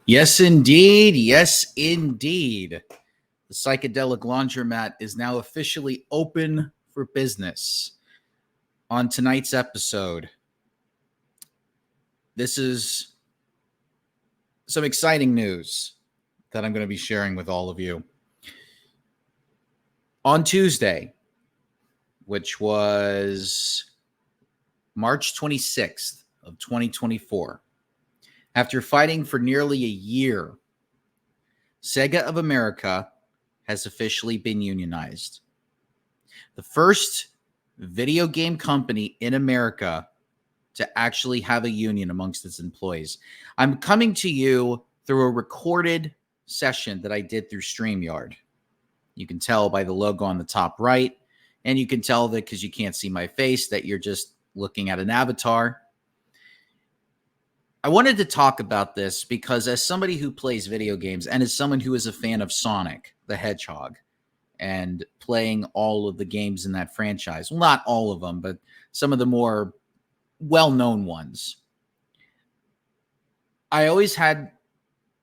Yes, indeed. Yes, indeed. The Psychedelic Laundromat is now officially open for business. On tonight's episode, this is some exciting news that I'm going to be sharing with all of you. On Tuesday, which was March 26th of 2024, after fighting for nearly a year, Sega of America has officially been unionized. The first video game company in America to actually have a union amongst its employees. I'm coming to you through a recorded session that I did through StreamYard. You can tell by the logo on the top right, and you can tell that because you can't see my face that you're just looking at an avatar. I wanted to talk about this because as somebody who plays video games and as someone who is a fan of Sonic the Hedgehog and playing all of the games in that franchise, well, not all of them, but some of the more well-known ones, I always had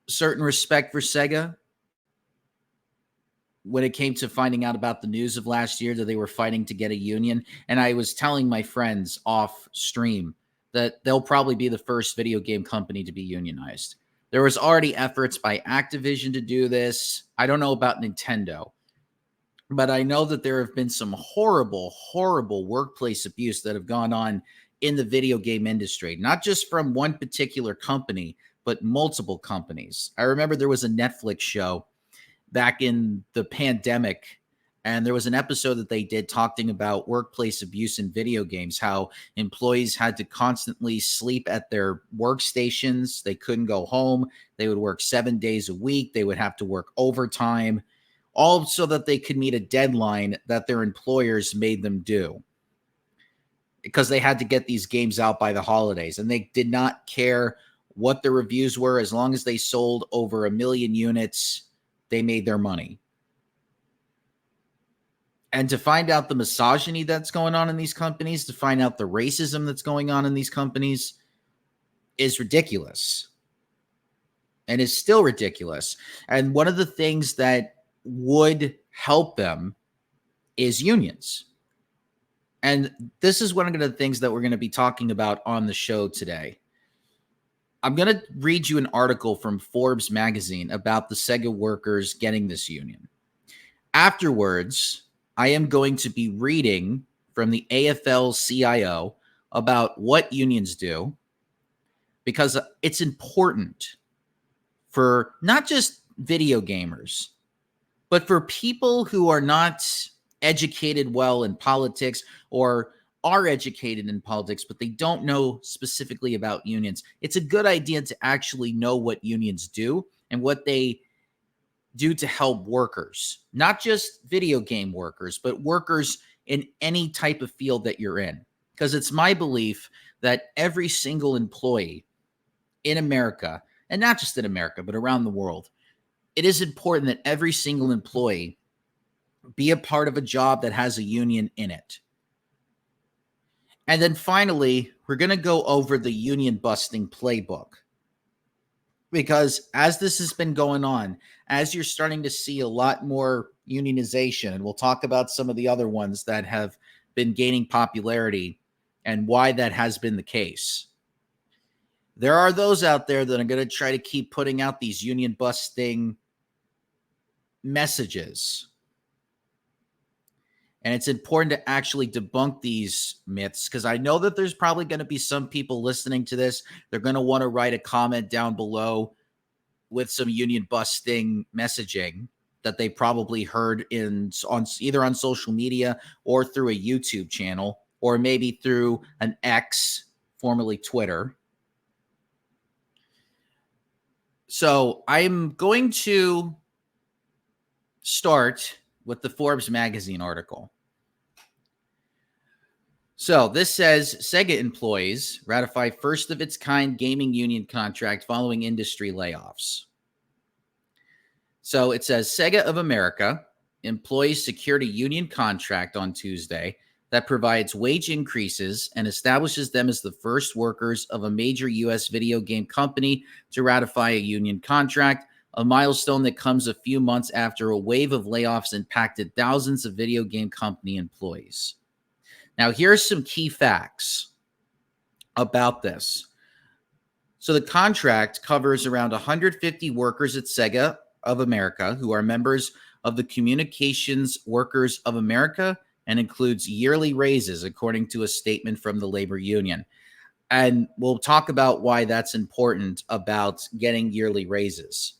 certain respect for Sega when it came to finding out about the news of last year that they were fighting to get a union. And I was telling my friends off stream that they'll probably be the first video game company to be unionized. There was already efforts by Activision to do this. I don't know about Nintendo, but I know that there have been some horrible, horrible workplace abuse that have gone on in the video game industry, not just from one particular company, but multiple companies. I remember there was a Netflix show back in the pandemic, and there was an episode that they did talking about workplace abuse in video games, how employees had to constantly sleep at their workstations. They couldn't go home. They would work 7 days a week. They would have to work overtime, all so that they could meet a deadline that their employers made them do, because they had to get these games out by the holidays, and they did not care what the reviews were. As long as they sold over 1 million units, they made their money. And to find out the misogyny that's going on in these companies, to find out the racism that's going on in these companies is ridiculous, and is still ridiculous. And one of the things that would help them is unions. And this is one of the things that we're going to be talking about on the show today. I'm going to read you an article from Forbes magazine about the Sega workers getting this union. Afterwards, I am going to be reading from the AFL-CIO about what unions do, because it's important for not just video gamers, but for people who are not educated well in politics, or are educated in politics, but they don't know specifically about unions. It's a good idea to actually know what unions do and what they do to help workers, not just video game workers, but workers in any type of field that you're in. Because it's my belief that every single employee in America, and not just in America, but around the world, it is important that every single employee be a part of a job that has a union in it. And then finally, we're going to go over the union busting playbook. Because as this has been going on, as you're starting to see a lot more unionization, and we'll talk about some of the other ones that have been gaining popularity and why that has been the case, there are those out there that are going to try to keep putting out these union busting messages. And it's important to actually debunk these myths, because I know that there's probably going to be some people listening to this. They're going to want to write a comment down below with some union busting messaging that they probably heard either on social media or through a YouTube channel, or maybe through an X, formerly Twitter. So I'm going to start with the Forbes magazine article. So this says Sega employees ratify first of its kind gaming union contract following industry layoffs. So it says Sega of America employees secured a union contract on Tuesday that provides wage increases and establishes them as the first workers of a major U.S. video game company to ratify a union contract, a milestone that comes a few months after a wave of layoffs impacted thousands of video game company employees. Now, here's some key facts about this. So the contract covers around 150 workers at Sega of America who are members of the Communications Workers of America and includes yearly raises, according to a statement from the labor union. And we'll talk about why that's important about getting yearly raises.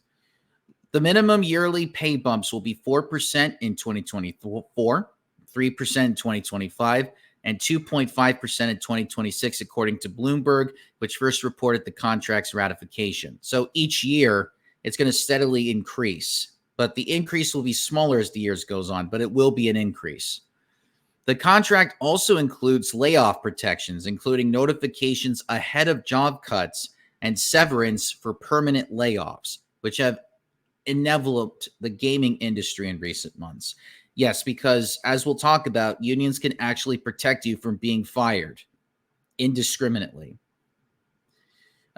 The minimum yearly pay bumps will be 4% in 2024, 3% in 2025, and 2.5% in 2026, according to Bloomberg, which first reported the contract's ratification. So each year, it's going to steadily increase, but the increase will be smaller as the years goes on, but it will be an increase. The contract also includes layoff protections, including notifications ahead of job cuts and severance for permanent layoffs, which have enveloped the gaming industry in recent months. Yes, because as we'll talk about, unions can actually protect you from being fired indiscriminately.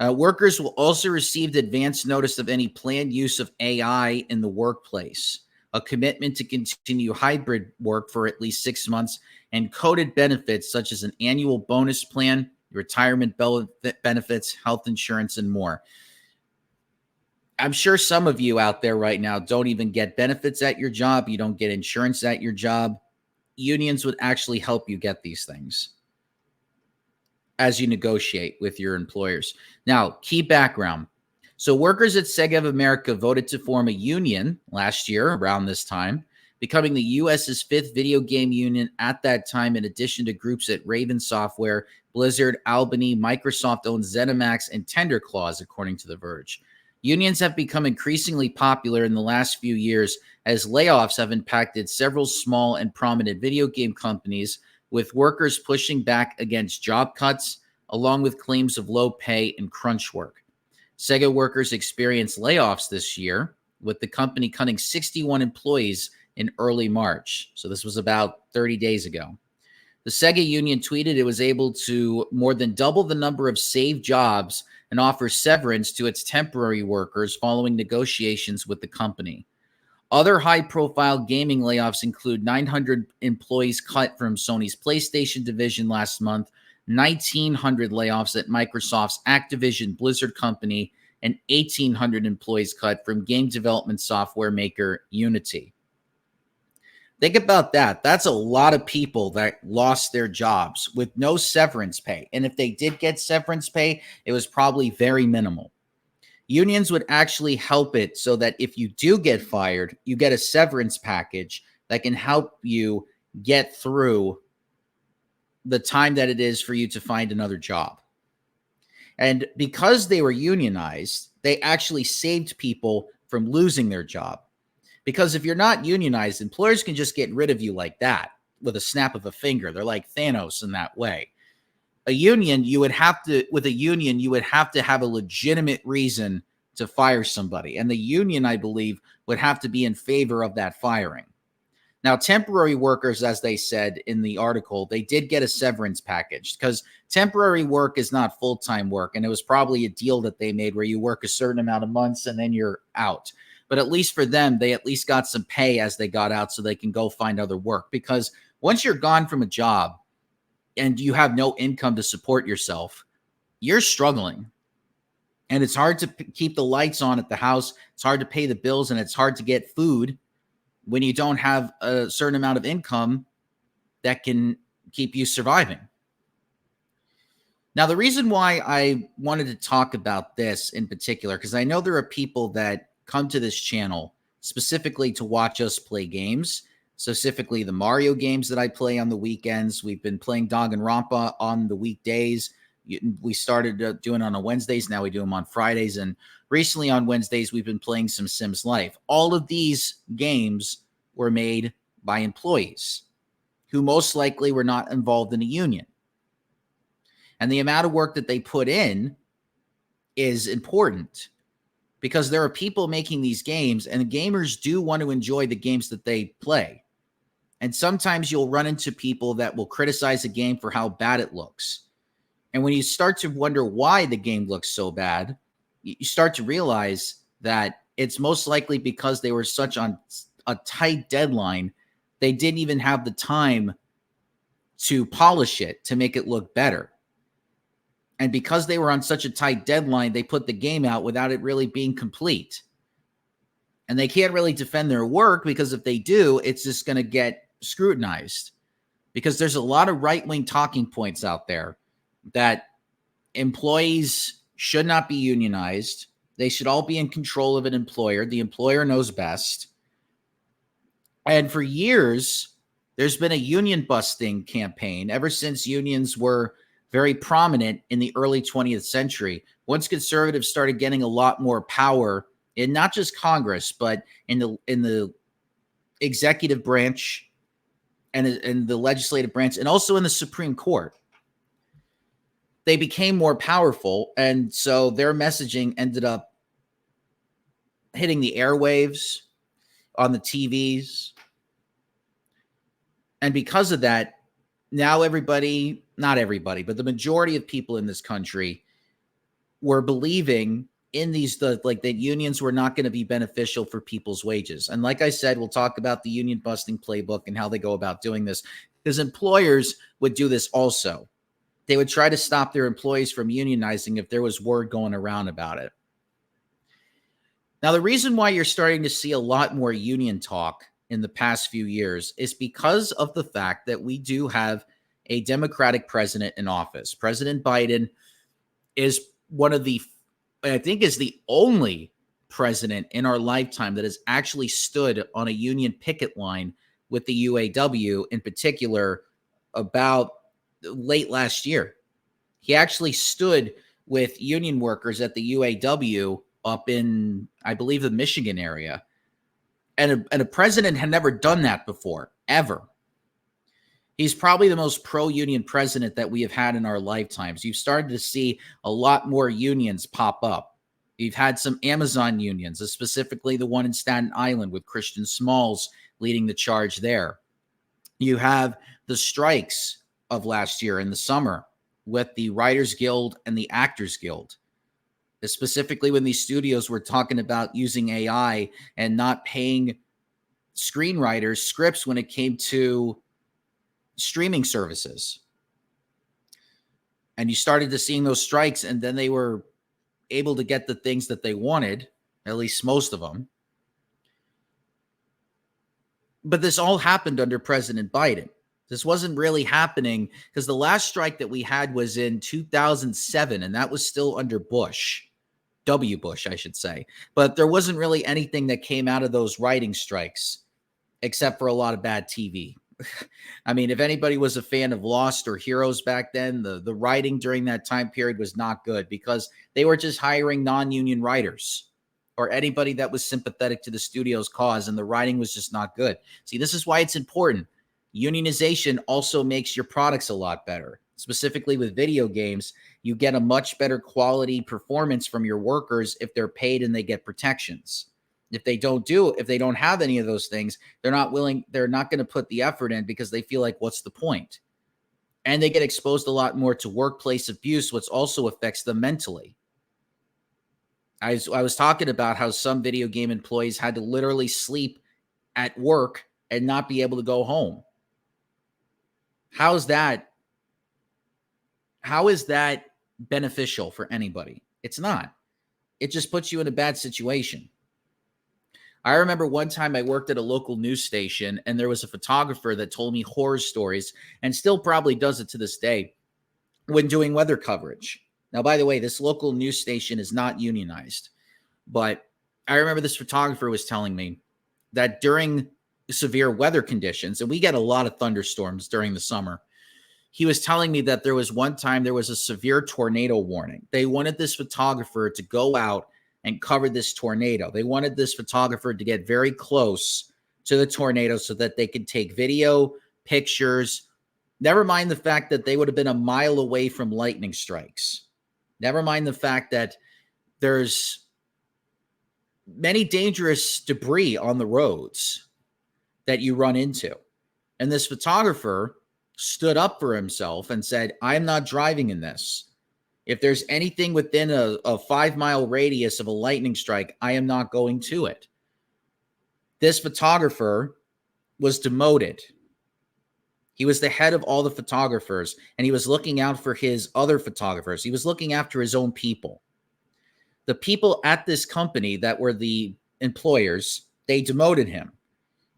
Workers will also receive advance notice of any planned use of AI in the workplace, a commitment to continue hybrid work for at least 6 months, and coded benefits such as an annual bonus plan, retirement benefits, health insurance, and more. I'm sure some of you out there right now don't even get benefits at your job. You don't get insurance at your job. Unions would actually help you get these things as you negotiate with your employers. Now, key background. So workers at Sega of America voted to form a union last year around this time, becoming the U.S.'s 5th video game union at that time, in addition to groups at Raven Software, Blizzard, Albany, Microsoft-owned ZeniMax, and TenderClaws, according to The Verge. Unions have become increasingly popular in the last few years as layoffs have impacted several small and prominent video game companies, with workers pushing back against job cuts, along with claims of low pay and crunch work. Sega workers experienced layoffs this year, with the company cutting 61 employees in early March. So this was about 30 days ago. The Sega union tweeted it was able to more than double the number of saved jobs and offer severance to its temporary workers following negotiations with the company. Other high-profile gaming layoffs include 900 employees cut from Sony's PlayStation division last month, 1,900 layoffs at Microsoft's Activision Blizzard company, and 1,800 employees cut from game development software maker Unity. Think about that. That's a lot of people that lost their jobs with no severance pay. And if they did get severance pay, it was probably very minimal. Unions would actually help it so that if you do get fired, you get a severance package that can help you get through the time that it is for you to find another job. And because they were unionized, they actually saved people from losing their job. Because if you're not unionized, employers can just get rid of you like that with a snap of a finger. They're like Thanos in that way. A union, you would have to have a legitimate reason to fire somebody. And the union, I believe, would have to be in favor of that firing. Now, temporary workers, as they said in the article, they did get a severance package because temporary work is not full-time work. And it was probably a deal that they made where you work a certain amount of months and then you're out. But at least for them, they at least got some pay as they got out so they can go find other work. Because once you're gone from a job and you have no income to support yourself, you're struggling. And it's hard to keep the lights on at the house. It's hard to pay the bills, and it's hard to get food when you don't have a certain amount of income that can keep you surviving. Now, the reason why I wanted to talk about this in particular, because I know there are people that come to this channel specifically to watch us play games, specifically the Mario games that I play on the weekends. We've been playing Danganronpa on the weekdays. We started doing on Wednesdays. Now we do them on Fridays. And recently on Wednesdays, we've been playing some Sims Life. All of these games were made by employees who most likely were not involved in a union. And the amount of work that they put in is important because there are people making these games, and the gamers do want to enjoy the games that they play. And sometimes you'll run into people that will criticize a game for how bad it looks. And when you start to wonder why the game looks so bad, you start to realize that it's most likely because they were such on a tight deadline, they didn't even have the time to polish it to make it look better. And because they were on such a tight deadline, they put the game out without it really being complete. And they can't really defend their work because if they do, it's just going to get scrutinized. Because there's a lot of right-wing talking points out there that employees should not be unionized. They should all be in control of an employer. The employer knows best. And for years, there's been a union busting campaign ever since unions were very prominent in the early 20th century. Once conservatives started getting a lot more power in not just Congress, but in the executive branch and in the legislative branch, and also in the Supreme Court, they became more powerful. And so their messaging ended up hitting the airwaves, on the TVs. And because of that, now everybody, not everybody, but the majority of people in this country were believing in that unions were not going to be beneficial for people's wages. And like I said, we'll talk about the union busting playbook and how they go about doing this, because employers would do this also. They would try to stop their employees from unionizing if there was word going around about it. Now, the reason why you're starting to see a lot more union talk in the past few years is because of the fact that we do have a Democratic president in office. President Biden is is the only president in our lifetime that has actually stood on a union picket line with the UAW, in particular, about late last year. He actually stood with union workers at the UAW up in, I believe, the Michigan area. And a president had never done that before, ever. He's probably the most pro-union president that we have had in our lifetimes. You've started to see a lot more unions pop up. You've had some Amazon unions, specifically the one in Staten Island with Christian Smalls leading the charge there. You have the strikes of last year in the summer with the Writers Guild and the Actors Guild. Specifically when these studios were talking about using AI and not paying screenwriters scripts when it came to streaming services. And you started to seeing those strikes, and then they were able to get the things that they wanted, at least most of them. But this all happened under President Biden. This wasn't really happening because the last strike that we had was in 2007, and that was still under Bush. W. Bush, I should say. But there wasn't really anything that came out of those writing strikes, except for a lot of bad TV. I mean, if anybody was a fan of Lost or Heroes back then, the writing during that time period was not good because they were just hiring non-union writers or anybody that was sympathetic to the studio's cause, and the writing was just not good. See, this is why it's important. Unionization also makes your products a lot better. Specifically with video games, you get a much better quality performance from your workers if they're paid and they get protections. If they don't have any of those things, they're not going to put the effort in because they feel like, what's the point? And they get exposed a lot more to workplace abuse, which also affects them mentally. I was talking about how some video game employees had to literally sleep at work and not be able to go home. How is that beneficial for anybody? It's not. It just puts you in a bad situation. I remember one time I worked at a local news station, and there was a photographer that told me horror stories, and still probably does it to this day, when doing weather coverage. Now, by the way, this local news station is not unionized, but I remember this photographer was telling me that during severe weather conditions, and we get a lot of thunderstorms during the summer, he was telling me that there was one time there was a severe tornado warning. They wanted this photographer to go out and cover this tornado. They wanted this photographer to get very close to the tornado so that they could take video, pictures. Never mind the fact that they would have been a mile away from lightning strikes. Never mind the fact that there's many dangerous debris on the roads that you run into. And this photographer stood up for himself and said, I'm not driving in this. If there's anything within a 5-mile radius of a lightning strike, I am not going to it. This photographer was demoted. He was the head of all the photographers, and he was looking out for his other photographers. He was looking after his own people. The people at this company that were the employers, they demoted him,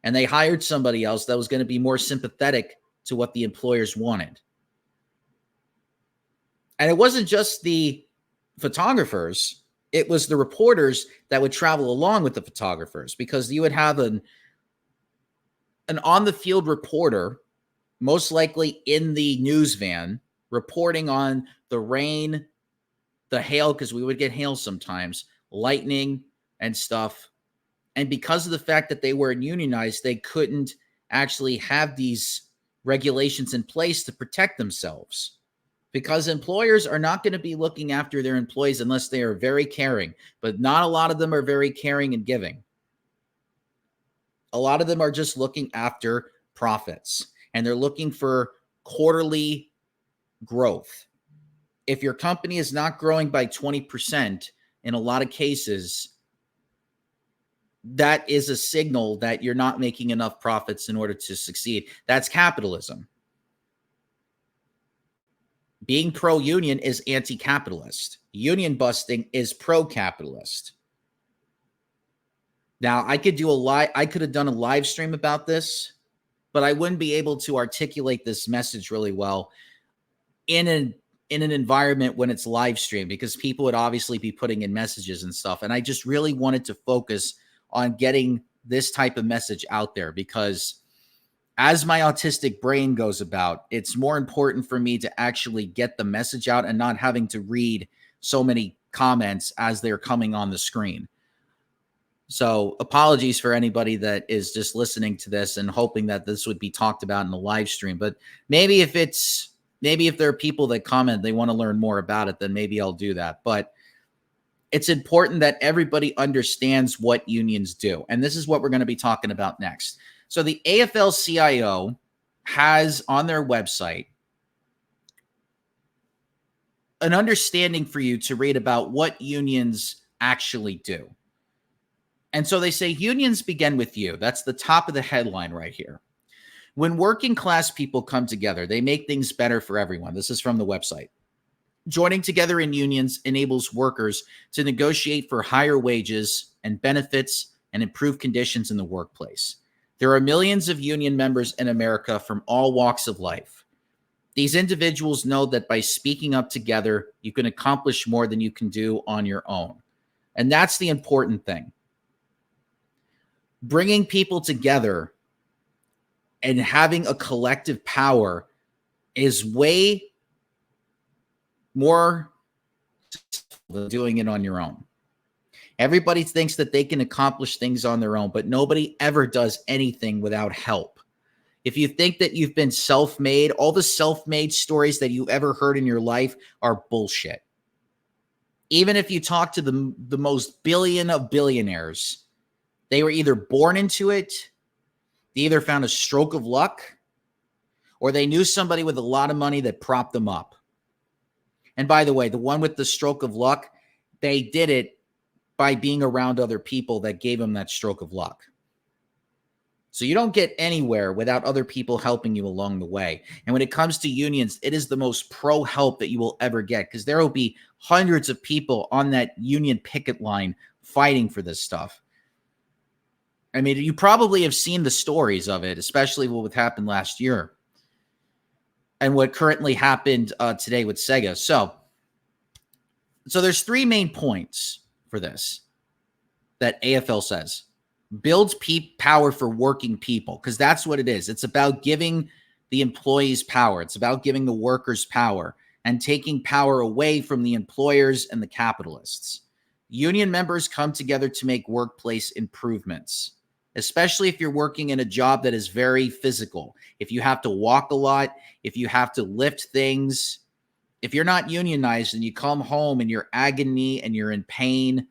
and they hired somebody else that was going to be more sympathetic to what the employers wanted. And it wasn't just the photographers, it was the reporters that would travel along with the photographers, because you would have an on-the-field reporter, most likely in the news van, reporting on the rain, the hail, because we would get hail sometimes, lightning and stuff. And because of the fact that they weren't unionized, they couldn't actually have these regulations in place to protect themselves, because employers are not going to be looking after their employees unless they are very caring. But not a lot of them are very caring and giving. A lot of them are just looking after profits, and they're looking for quarterly growth. If your company is not growing by 20%, in a lot of cases, that is a signal that you're not making enough profits in order to succeed. That's capitalism. Being pro-union is anti-capitalist. Union busting is pro-capitalist. Now, I could have done a live stream about this, but I wouldn't be able to articulate this message really well in an environment when it's live stream, because people would obviously be putting in messages and stuff. And I just really wanted to focus on getting this type of message out there, because as my autistic brain goes about, it's more important for me to actually get the message out and not having to read so many comments as they're coming on the screen. So apologies for anybody that is just listening to this and hoping that this would be talked about in the live stream. But maybe if there are people that comment, they want to learn more about it, then maybe I'll do that. But it's important that everybody understands what unions do. And this is what we're going to be talking about next. So the AFL-CIO has on their website an understanding for you to read about what unions actually do. And so they say unions begin with you. That's the top of the headline right here. When working class people come together, they make things better for everyone. This is from the website. Joining together in unions enables workers to negotiate for higher wages and benefits and improve conditions in the workplace. There are millions of union members in America from all walks of life. These individuals know that by speaking up together, you can accomplish more than you can do on your own. And that's the important thing. Bringing people together and having a collective power is way more than doing it on your own. Everybody thinks that they can accomplish things on their own, but nobody ever does anything without help. If you think that you've been self-made, all the self-made stories that you ever heard in your life are bullshit. Even if you talk to the most billion of billionaires, they were either born into it, they either found a stroke of luck, or they knew somebody with a lot of money that propped them up. And by the way, the one with the stroke of luck, they did it by being around other people that gave them that stroke of luck. So you don't get anywhere without other people helping you along the way. And when it comes to unions, it is the most pro-help that you will ever get, because there will be hundreds of people on that union picket line fighting for this stuff. I mean, you probably have seen the stories of it, especially what happened last year and what currently happened today with Sega. So there's three main points for this that AFL says. Builds power for working people, because that's what it is. It's about giving the employees power. It's about giving the workers power and taking power away from the employers and the capitalists. Union members come together to make workplace improvements, especially if you're working in a job that is very physical. If you have to walk a lot, if you have to lift things, if you're not unionized and you come home and you're agony and you're in pain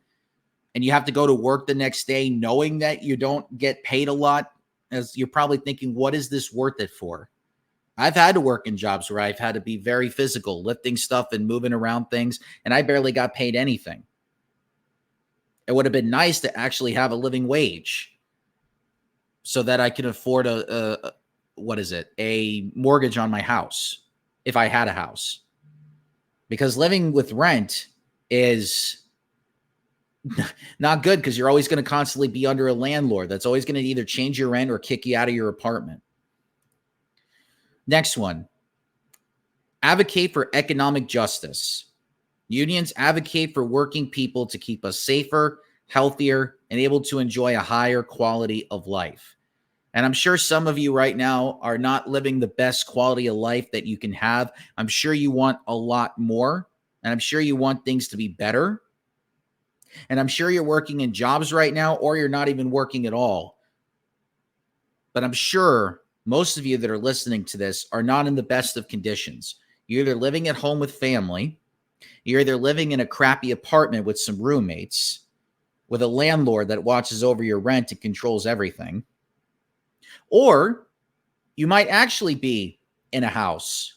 and you have to go to work the next day knowing that you don't get paid a lot, as you're probably thinking, what is this worth it for? I've had to work in jobs where I've had to be very physical, lifting stuff and moving around things, and I barely got paid anything. It would have been nice to actually have a living wage so that I could afford a mortgage on my house if I had a house. Because living with rent is not good, because you're always going to constantly be under a landlord that's always going to either change your rent or kick you out of your apartment. Next one, advocate for economic justice. Unions advocate for working people to keep us safer, healthier, and able to enjoy a higher quality of life. And I'm sure some of you right now are not living the best quality of life that you can have. I'm sure you want a lot more, and I'm sure you want things to be better. And I'm sure you're working in jobs right now, or you're not even working at all. But I'm sure most of you that are listening to this are not in the best of conditions. You're either living at home with family, you're either living in a crappy apartment with some roommates, with a landlord that watches over your rent and controls everything, or you might actually be in a house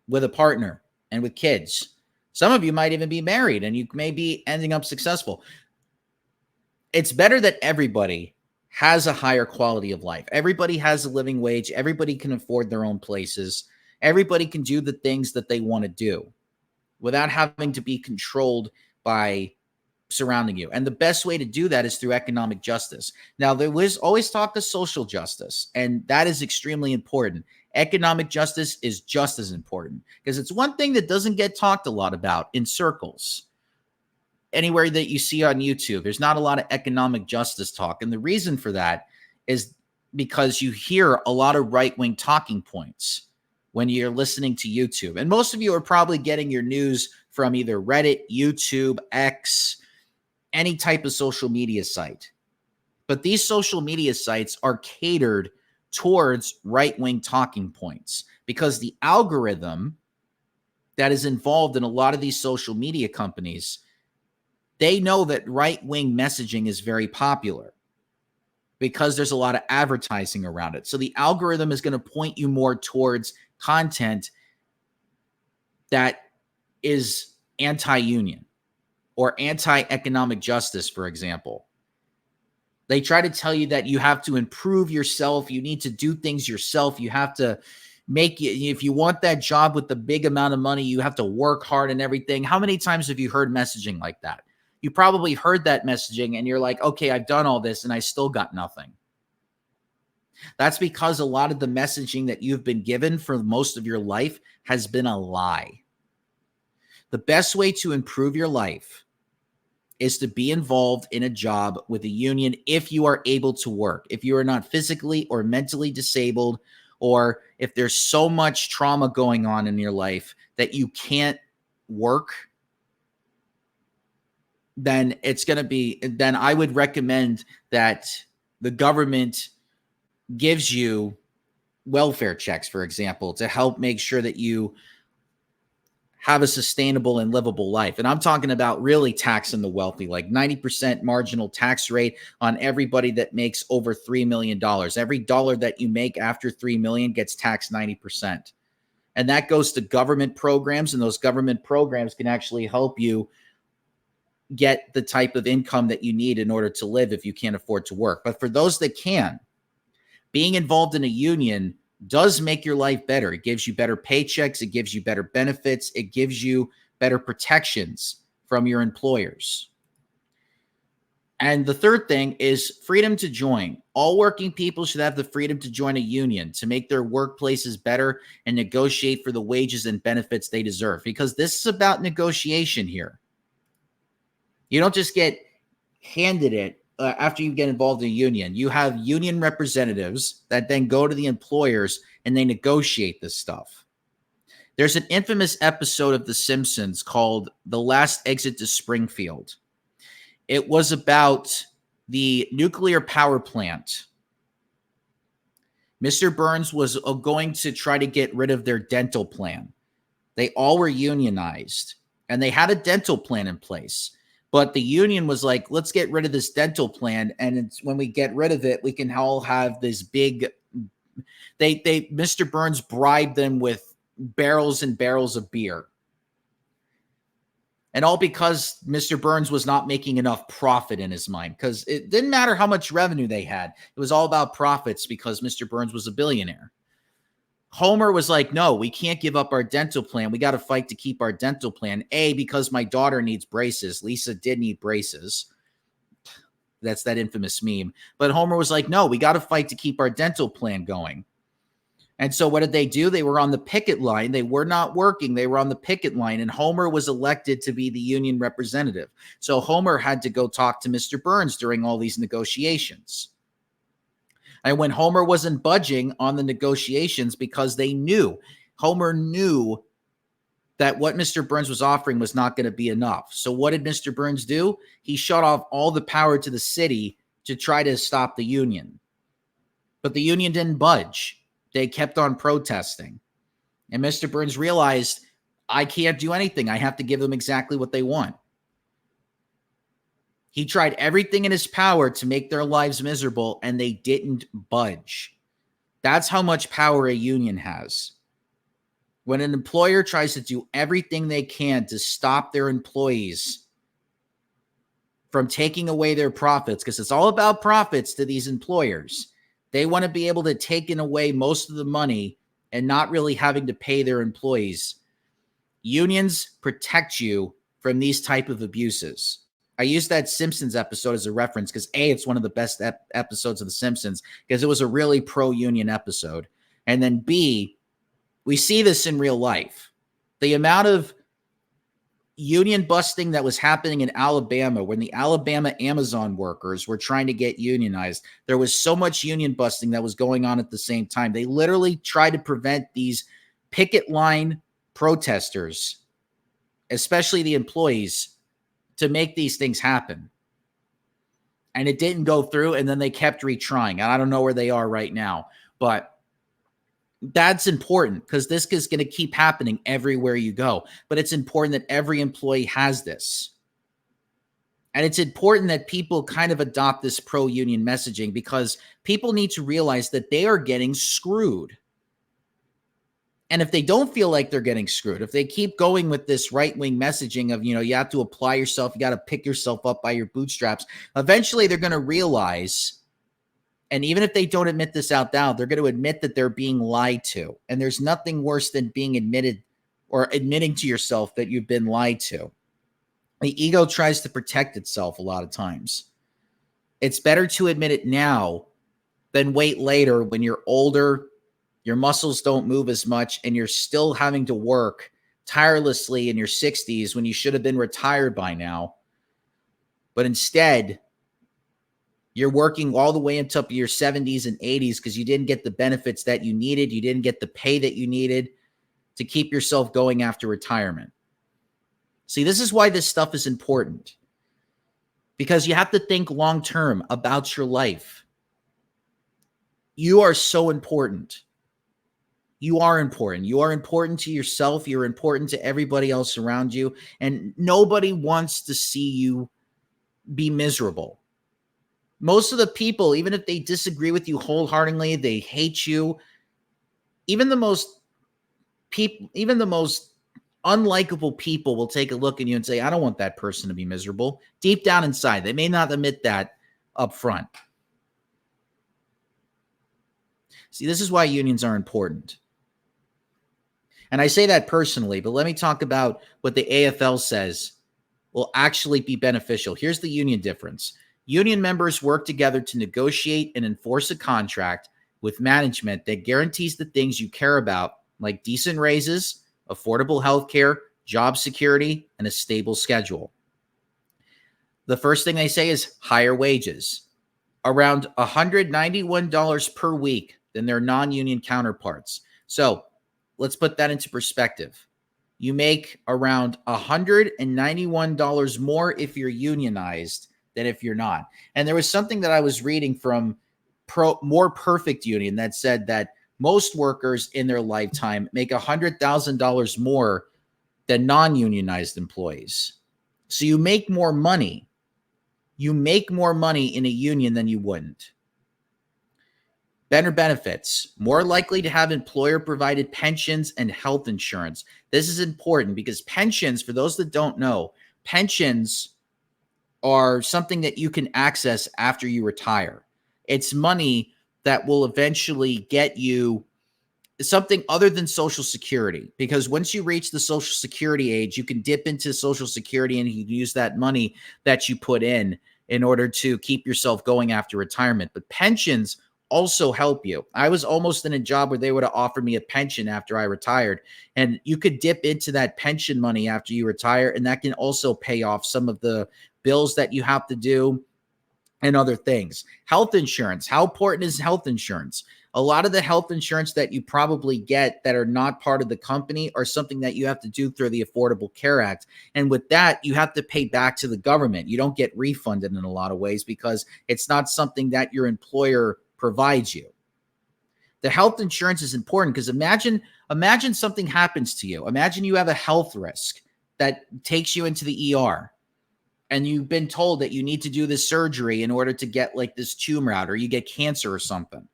with a partner and with kids. Some of you might even be married and you may be ending up successful. It's better that everybody has a higher quality of life. Everybody has a living wage. Everybody can afford their own places. Everybody can do the things that they want to do without having to be controlled by surrounding you. And the best way to do that is through economic justice. Now, there was always talk of social justice, and that is extremely important. Economic justice is just as important, because it's one thing that doesn't get talked a lot about in circles. Anywhere that you see on YouTube, there's not a lot of economic justice talk. And the reason for that is because you hear a lot of right-wing talking points when you're listening to YouTube. And most of you are probably getting your news from either Reddit, YouTube, X, any type of social media site. But these social media sites are catered towards right-wing talking points, because the algorithm that is involved in a lot of these social media companies, they know that right-wing messaging is very popular because there's a lot of advertising around it. So the algorithm is going to point you more towards content that is anti-union or anti-economic justice, for example. They try to tell you that you have to improve yourself. You need to do things yourself. You have to make it. If you want that job with the big amount of money, you have to work hard and everything. How many times have you heard messaging like that? You probably heard that messaging and you're like, okay, I've done all this and I still got nothing. That's because a lot of the messaging that you've been given for most of your life has been a lie. The best way to improve your life is to be involved in a job with a union if you are able to work. If you are not physically or mentally disabled, or if there's so much trauma going on in your life that you can't work, then then I would recommend that the government gives you welfare checks, for example, to help make sure that you have a sustainable and livable life. And I'm talking about really taxing the wealthy, like 90% marginal tax rate on everybody that makes over $3 million. Every dollar that you make after $3 million gets taxed 90%. And that goes to government programs, and those government programs can actually help you get the type of income that you need in order to live if you can't afford to work. But for those that can, being involved in a union does make your life better. It gives you better paychecks. It gives you better benefits. It gives you better protections from your employers. And the third thing is freedom to join. All working people should have the freedom to join a union to make their workplaces better and negotiate for the wages and benefits they deserve, because this is about negotiation here. You don't just get handed it after you get involved in a union. You have union representatives that then go to the employers and they negotiate this stuff. There's an infamous episode of The Simpsons called The Last Exit to Springfield. It was about the nuclear power plant. Mr. Burns was going to try to get rid of their dental plan. They all were unionized, and they had a dental plan in place. But the union was like, let's get rid of this dental plan. And when we get rid of it, we can all have this big, Mr. Burns bribed them with barrels and barrels of beer. And all because Mr. Burns was not making enough profit in his mind, because it didn't matter how much revenue they had. It was all about profits because Mr. Burns was a billionaire. Homer was like, no, we can't give up our dental plan. We got to fight to keep our dental plan. A, because my daughter needs braces. Lisa did need braces. That's that infamous meme. But Homer was like, no, we got to fight to keep our dental plan going. And so what did they do? They were on the picket line. They were not working. They were on the picket line. And Homer was elected to be the union representative. So Homer had to go talk to Mr. Burns during all these negotiations. And when Homer wasn't budging on the negotiations, because Homer knew that what Mr. Burns was offering was not going to be enough. So what did Mr. Burns do? He shut off all the power to the city to try to stop the union. But the union didn't budge. They kept on protesting. And Mr. Burns realized, I can't do anything. I have to give them exactly what they want. He tried everything in his power to make their lives miserable, and they didn't budge. That's how much power a union has. When an employer tries to do everything they can to stop their employees from taking away their profits, because it's all about profits to these employers. They want to be able to take away most of the money and not really having to pay their employees. Unions protect you from these type of abuses. I used that Simpsons episode as a reference because A, it's one of the best episodes of The Simpsons because it was a really pro-union episode. And then B, we see this in real life. The amount of union busting that was happening in Alabama when the Alabama Amazon workers were trying to get unionized, there was so much union busting that was going on at the same time. They literally tried to prevent these picket line protesters, especially the employees, to make these things happen. And it didn't go through, and then they kept retrying. And I don't know where they are right now, but that's important because this is going to keep happening everywhere you go. But it's important that every employee has this. And it's important that people kind of adopt this pro-union messaging because people need to realize that they are getting screwed. And if they don't feel like they're getting screwed, if they keep going with this right-wing messaging of, you have to apply yourself, you got to pick yourself up by your bootstraps, eventually they're going to realize, and even if they don't admit this out loud, they're going to admit that they're being lied to. And there's nothing worse than being admitted or admitting to yourself that you've been lied to. The ego tries to protect itself a lot of times. It's better to admit it now than wait later when you're older, your muscles don't move as much, and you're still having to work tirelessly in your 60s when you should have been retired by now. But instead, you're working all the way into your 70s and 80s because you didn't get the benefits that you needed. You didn't get the pay that you needed to keep yourself going after retirement. See, this is why this stuff is important. Because you have to think long-term about your life. You are so important. You are important. You are important to yourself. You're important to everybody else around you. And nobody wants to see you be miserable. Most of the people, even if they disagree with you wholeheartedly, they hate you. Even the most unlikable people will take a look at you and say, I don't want that person to be miserable. Deep down inside, they may not admit that up front. See, this is why unions are important. And I say that personally, but let me talk about what the AFL says will actually be beneficial. Here's the union difference. Union members work together to negotiate and enforce a contract with management that guarantees the things you care about, like decent raises, affordable health care, job security, and a stable schedule. The first thing they say is higher wages, around $191 per week than their non-union counterparts. So let's put that into perspective. You make around $191 more if you're unionized than if you're not. And there was something that I was reading from More Perfect Union that said that most workers in their lifetime make $100,000 more than non-unionized employees. So you make more money. You make more money in a union than you wouldn't. Better benefits, more likely to have employer-provided pensions and health insurance. This is important because pensions, for those that don't know, pensions are something that you can access after you retire. It's money that will eventually get you something other than Social Security, because once you reach the Social Security age, you can dip into Social Security and you can use that money that you put in order to keep yourself going after retirement. But pensions also help you. I was almost in a job where they would have offered me a pension after I retired, and you could dip into that pension money after you retire, and that can also pay off some of the bills that you have to do and other things. Health insurance. How important is health insurance? A lot of the health insurance that you probably get that are not part of the company are something that you have to do through the Affordable Care Act. And with that, you have to pay back to the government. You don't get refunded in a lot of ways because it's not something that your employer provides you. The health insurance is important because imagine something happens to you. Imagine you have a health risk that takes you into the ER. And you've been told that you need to do this surgery in order to get like this tumor out, or you get cancer or something,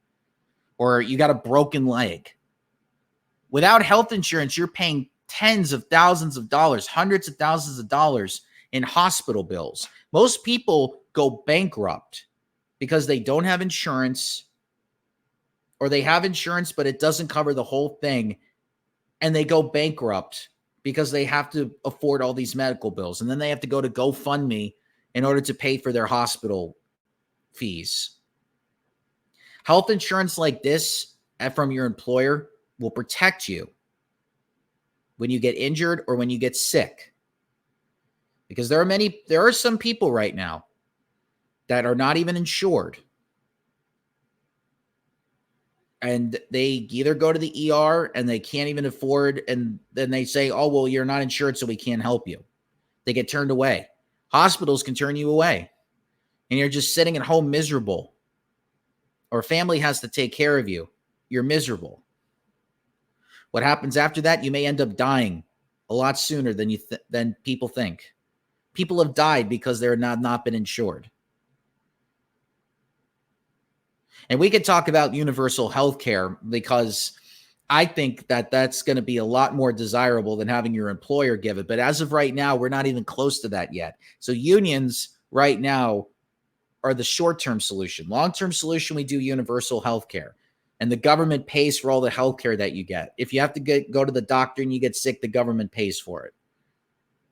or you got a broken leg. Without health insurance, you're paying tens of thousands of dollars, hundreds of thousands of dollars in hospital bills. Most people go bankrupt because they don't have insurance, or they have insurance, but it doesn't cover the whole thing. And they go bankrupt because they have to afford all these medical bills. And then they have to go to GoFundMe in order to pay for their hospital fees. Health insurance like this from your employer will protect you when you get injured or when you get sick. Because there are some people right now that are not even insured. And they either go to the ER and they can't even afford, and then they say, oh, well, you're not insured, so we can't help you. They get turned away. Hospitals can turn you away. And you're just sitting at home miserable. Or family has to take care of you. You're miserable. What happens after that? You may end up dying a lot sooner than people think. People have died because they're not been insured. And we could talk about universal health care because I think that that's going to be a lot more desirable than having your employer give it. But as of right now, we're not even close to that yet. So unions right now are the short-term solution. Long-term solution, we do universal health care. And the government pays for all the health care that you get. If you have to go to the doctor and you get sick, the government pays for it.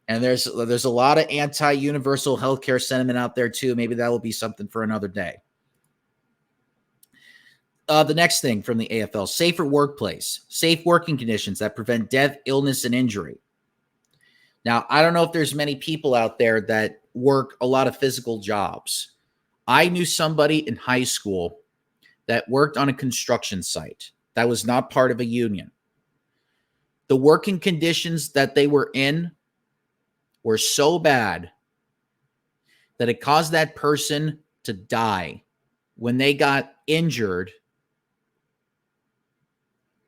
And there's a lot of anti-universal health care sentiment out there too. Maybe that will be something for another day. The next thing from the AFL, safer workplace, safe working conditions that prevent death, illness, and injury. Now, I don't know if there's many people out there that work a lot of physical jobs. I knew somebody in high school that worked on a construction site that was not part of a union. The working conditions that they were in were so bad that it caused that person to die when they got injured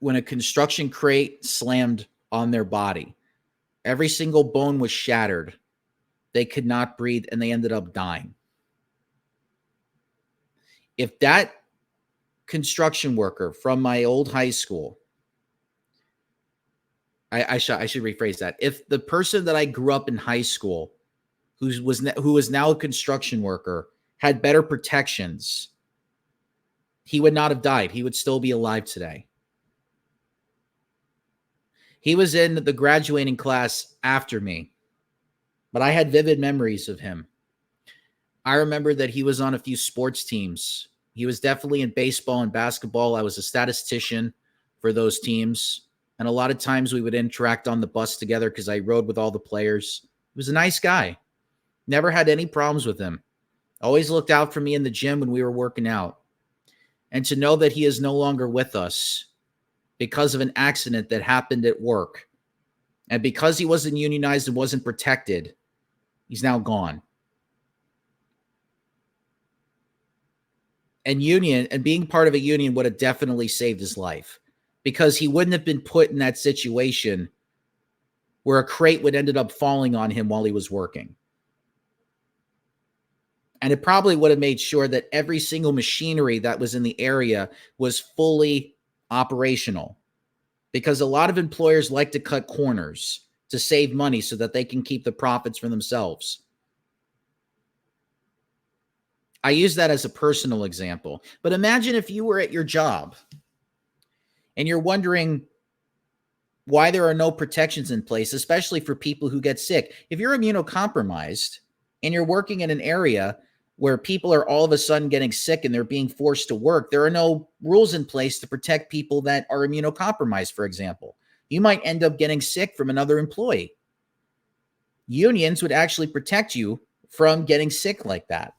when a construction crate slammed on their body. Every single bone was shattered. They could not breathe, and they ended up dying. If that construction worker from my old high school, I should rephrase that. If the person that I grew up in high school, who was now a construction worker, had better protections, he would not have died. He would still be alive today. He was in the graduating class after me, but I had vivid memories of him. I remember that he was on a few sports teams. He was definitely in baseball and basketball. I was a statistician for those teams. And a lot of times we would interact on the bus together because I rode with all the players. He was a nice guy. Never had any problems with him. Always looked out for me in the gym when we were working out. And to know that he is no longer with us because of an accident that happened at work, and because he wasn't unionized and wasn't protected, he's now gone. And being part of a union would have definitely saved his life, because he wouldn't have been put in that situation where a crate would ended up falling on him while he was working. And it probably would have made sure that every single machinery that was in the area was fully operational, because a lot of employers like to cut corners to save money so that they can keep the profits for themselves. I use that as a personal example. But imagine if you were at your job and you're wondering why there are no protections in place, especially for people who get sick. If you're immunocompromised and you're working in an area where people are all of a sudden getting sick and they're being forced to work, there are no rules in place to protect people that are immunocompromised, for example. You might end up getting sick from another employee. Unions would actually protect you from getting sick like that.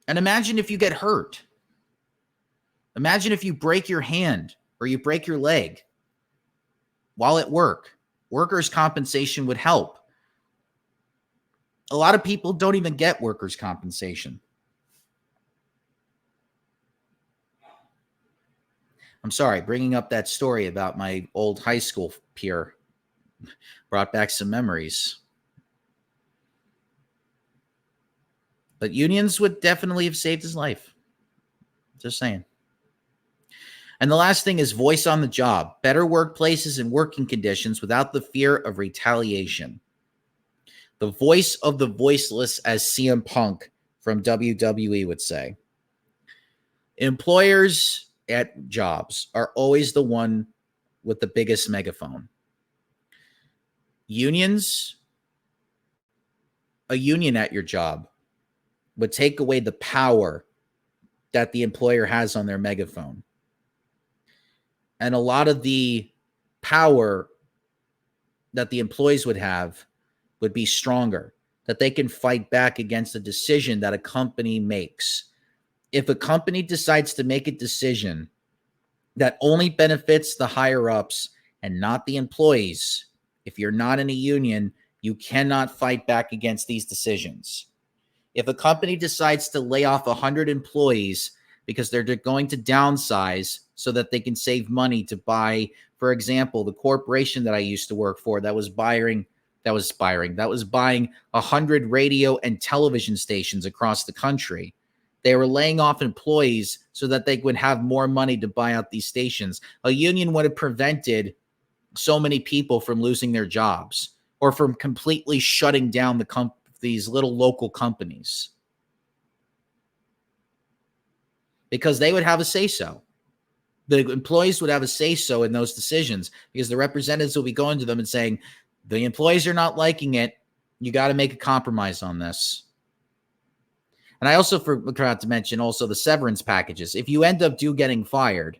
And imagine if you get hurt. Imagine if you break your hand or you break your leg while at work. Workers' compensation would help. A lot of people don't even get workers' compensation. I'm sorry, bringing up that story about my old high school peer brought back some memories. But unions would definitely have saved his life. Just saying. And the last thing is voice on the job. Better workplaces and working conditions without the fear of retaliation. The voice of the voiceless, as CM Punk from WWE would say. Employers at jobs are always the one with the biggest megaphone. Unions, a union at your job would take away the power that the employer has on their megaphone. And a lot of the power that the employees would have would be stronger, that they can fight back against a decision that a company makes. If a company decides to make a decision that only benefits the higher ups and not the employees, if you're not in a union, you cannot fight back against these decisions. If a company decides to lay off 100 employees because they're going to downsize so that they can save money to buy, for example, the corporation that I used to work for that was buying 100 radio and television stations across the country. They were laying off employees so that they would have more money to buy out these stations. A union would have prevented so many people from losing their jobs or from completely shutting down these little local companies, because they would have a say-so. The employees would have a say-so in those decisions, because the representatives will be going to them and saying, the employees are not liking it. You got to make a compromise on this. And I also forgot to mention also the severance packages. If you end up getting fired,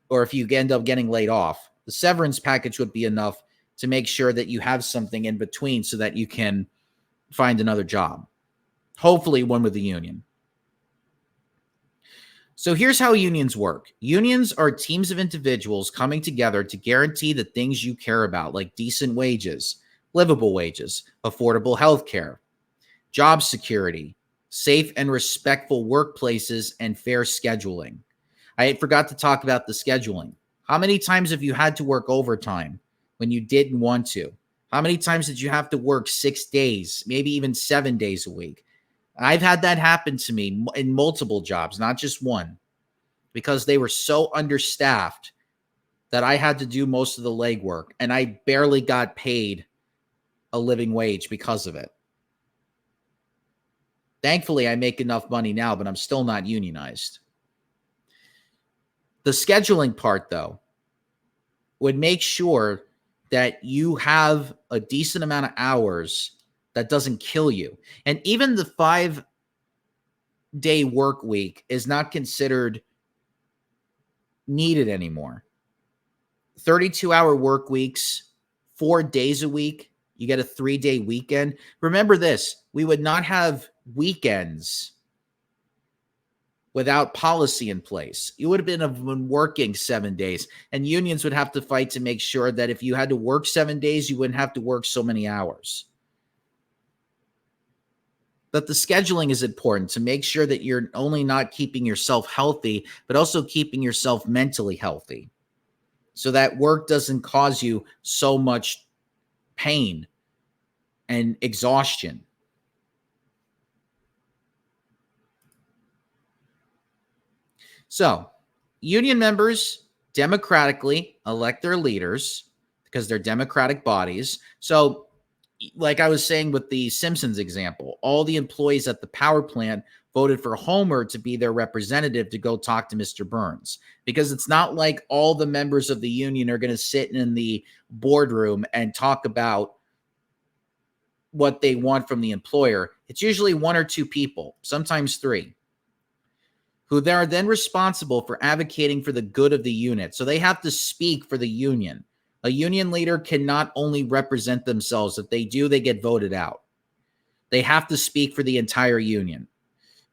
or if you end up getting laid off, the severance package would be enough to make sure that you have something in between so that you can find another job. Hopefully one with the union. So here's how unions work. Unions are teams of individuals coming together to guarantee the things you care about, like decent wages, livable wages, affordable health care, job security, safe and respectful workplaces, and fair scheduling. I forgot to talk about the scheduling. How many times have you had to work overtime when you didn't want to? How many times did you have to work 6 days, maybe even 7 days a week? I've had that happen to me in multiple jobs, not just one, because they were so understaffed that I had to do most of the legwork, and I barely got paid a living wage because of it. Thankfully, I make enough money now, but I'm still not unionized. The scheduling part, though, would make sure that you have a decent amount of hours that doesn't kill you. And even the 5-day work week is not considered needed anymore. 32-hour work weeks, 4 days a week, you get a 3-day weekend. Remember this, we would not have weekends without policy in place. You would have been working 7 days, and unions would have to fight to make sure that if you had to work 7 days, you wouldn't have to work so many hours. But the scheduling is important to make sure that you're only not keeping yourself healthy, but also keeping yourself mentally healthy. so that work doesn't cause you so much pain and exhaustion. So, union members democratically elect their leaders because they're democratic bodies. So, like I was saying with the Simpsons example, all the employees at the power plant voted for Homer to be their representative to go talk to Mr. Burns, because it's not like all the members of the union are going to sit in the boardroom and talk about what they want from the employer. It's usually one or two people, sometimes three, who they are then responsible for advocating for the good of the unit. So they have to speak for the union. A union leader cannot only represent themselves. If they do, they get voted out. They have to speak for the entire union.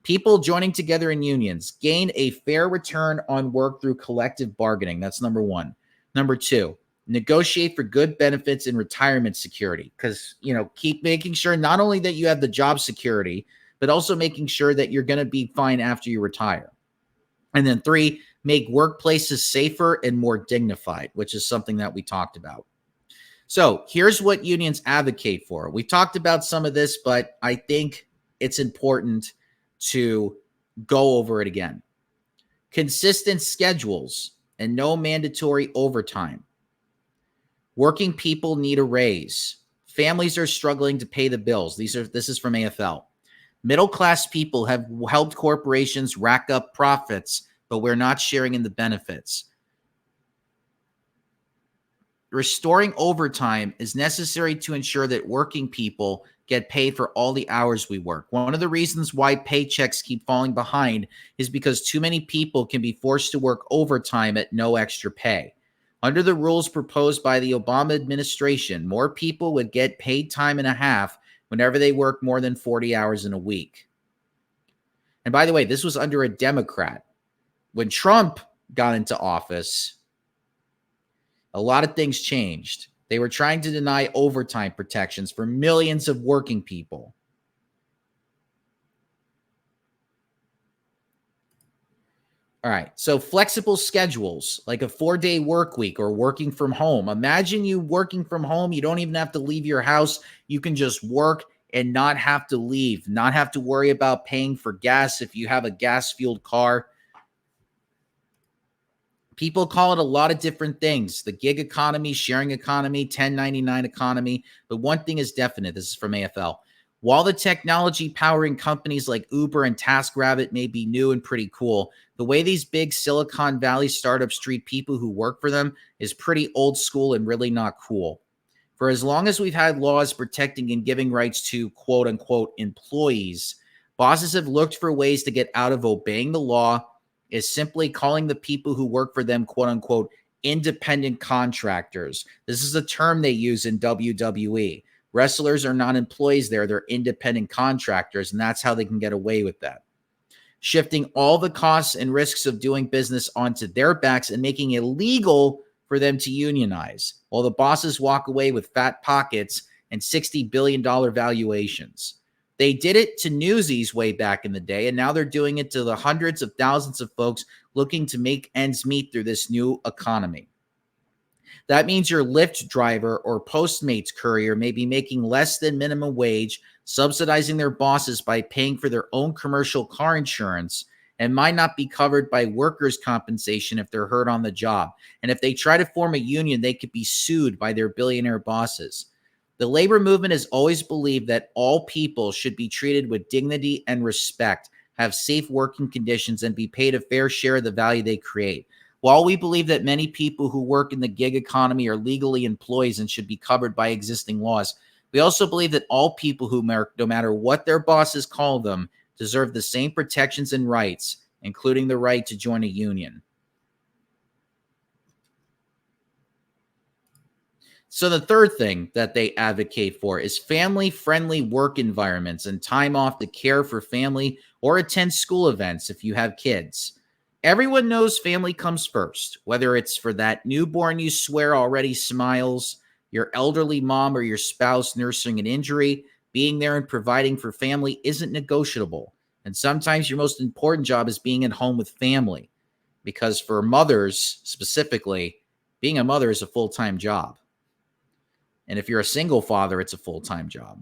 People joining together in unions gain a fair return on work through collective bargaining. That's number one. Number two, negotiate for good benefits and retirement security, because, keep making sure not only that you have the job security, but also making sure that you're going to be fine after you retire. And then three, make workplaces safer and more dignified, which is something that we talked about. So here's what unions advocate for. We talked about some of this, but I think it's important to go over it again. Consistent schedules and no mandatory overtime. Working people need a raise. Families are struggling to pay the bills. This is from AFL. Middle-class people have helped corporations rack up profits, but we're not sharing in the benefits. Restoring overtime is necessary to ensure that working people get paid for all the hours we work. One of the reasons why paychecks keep falling behind is because too many people can be forced to work overtime at no extra pay. Under the rules proposed by the Obama administration, more people would get paid time and a half whenever they work more than 40 hours in a week. And by the way, this was under a Democrat. When Trump got into office, a lot of things changed. They were trying to deny overtime protections for millions of working people. All right, so flexible schedules, like a 4-day work week or working from home. Imagine you working from home. You don't even have to leave your house. You can just work and not have to leave, not have to worry about paying for gas if you have a gas-fueled car. People call it a lot of different things: the gig economy, sharing economy, 1099 economy. But one thing is definite. This is from AFL. While the technology powering companies like Uber and TaskRabbit may be new and pretty cool, the way these big Silicon Valley startups treat people who work for them is pretty old school and really not cool. For as long as we've had laws protecting and giving rights to quote unquote employees, bosses have looked for ways to get out of obeying the law, is simply calling the people who work for them, quote unquote, independent contractors. This is a term they use in WWE. Wrestlers are not employees there. They're independent contractors, and that's how they can get away with that. Shifting all the costs and risks of doing business onto their backs and making it illegal for them to unionize, while the bosses walk away with fat pockets and $60 billion valuations. They did it to newsies way back in the day, and now they're doing it to the hundreds of thousands of folks looking to make ends meet through this new economy. That means your Lyft driver or Postmates courier may be making less than minimum wage, subsidizing their bosses by paying for their own commercial car insurance, and might not be covered by workers' compensation if they're hurt on the job. And if they try to form a union, they could be sued by their billionaire bosses. The labor movement has always believed that all people should be treated with dignity and respect, have safe working conditions, and be paid a fair share of the value they create. While we believe that many people who work in the gig economy are legally employees and should be covered by existing laws, we also believe that all people who, no matter what their bosses call them, deserve the same protections and rights, including the right to join a union. So the third thing that they advocate for is family-friendly work environments and time off to care for family or attend school events if you have kids. Everyone knows family comes first, whether it's for that newborn you swear already smiles, your elderly mom or your spouse nursing an injury. Being there and providing for family isn't negotiable. And sometimes your most important job is being at home with family, because for mothers specifically, Being a mother is a full-time job. And if you're a single father, it's a full-time job.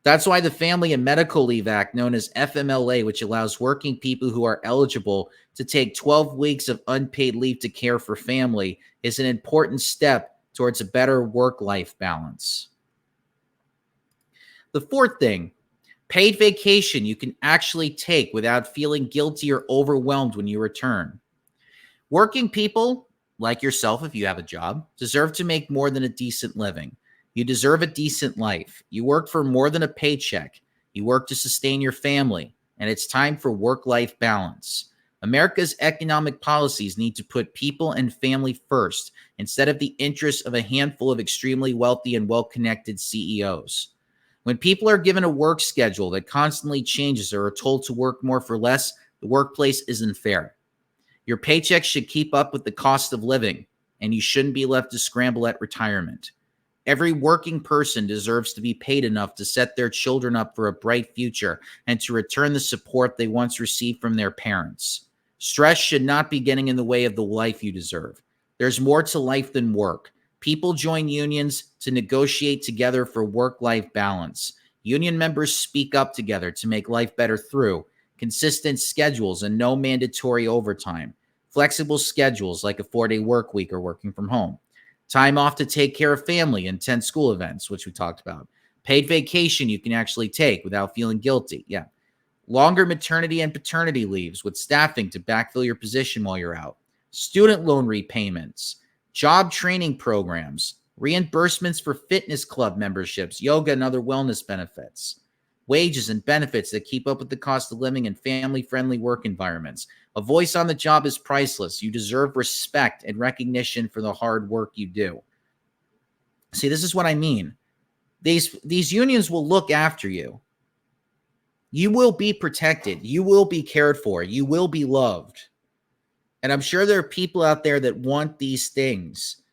That's why the Family and Medical Leave Act, known as FMLA, which allows working people who are eligible to take 12 weeks of unpaid leave to care for family, is an important step towards a better work-life balance. The fourth thing, paid vacation you can actually take without feeling guilty or overwhelmed when you return. Working people, like yourself if you have a job, deserve to make more than a decent living. You deserve a decent life. You work for more than a paycheck. You work to sustain your family, and it's time for work-life balance. America's economic policies need to put people and family first instead of the interests of a handful of extremely wealthy and well-connected CEOs. When people are given a work schedule that constantly changes or are told to work more for less, the workplace isn't fair. Your paycheck should keep up with the cost of living, and you shouldn't be left to scramble at retirement. Every working person deserves to be paid enough to set their children up for a bright future and to return the support they once received from their parents. Stress should not be getting in the way of the life you deserve. There's more to life than work. People join unions to negotiate together for work-life balance. Union members speak up together to make life better through consistent schedules and no mandatory overtime, flexible schedules like a 4-day work week or working from home, time off to take care of family and attend school events, which we talked about, paid vacation you can actually take without feeling guilty. Yeah. Longer maternity and paternity leaves with staffing to backfill your position while you're out, student loan repayments, job training programs, reimbursements for fitness club memberships, yoga, and other wellness benefits, wages and benefits that keep up with the cost of living and family-friendly work environments. A voice on the job is priceless. You deserve respect and recognition for the hard work you do. See, this is what I mean. These unions will look after you. You will be protected. You will be cared for. You will be loved. And I'm sure there are people out there that want these things.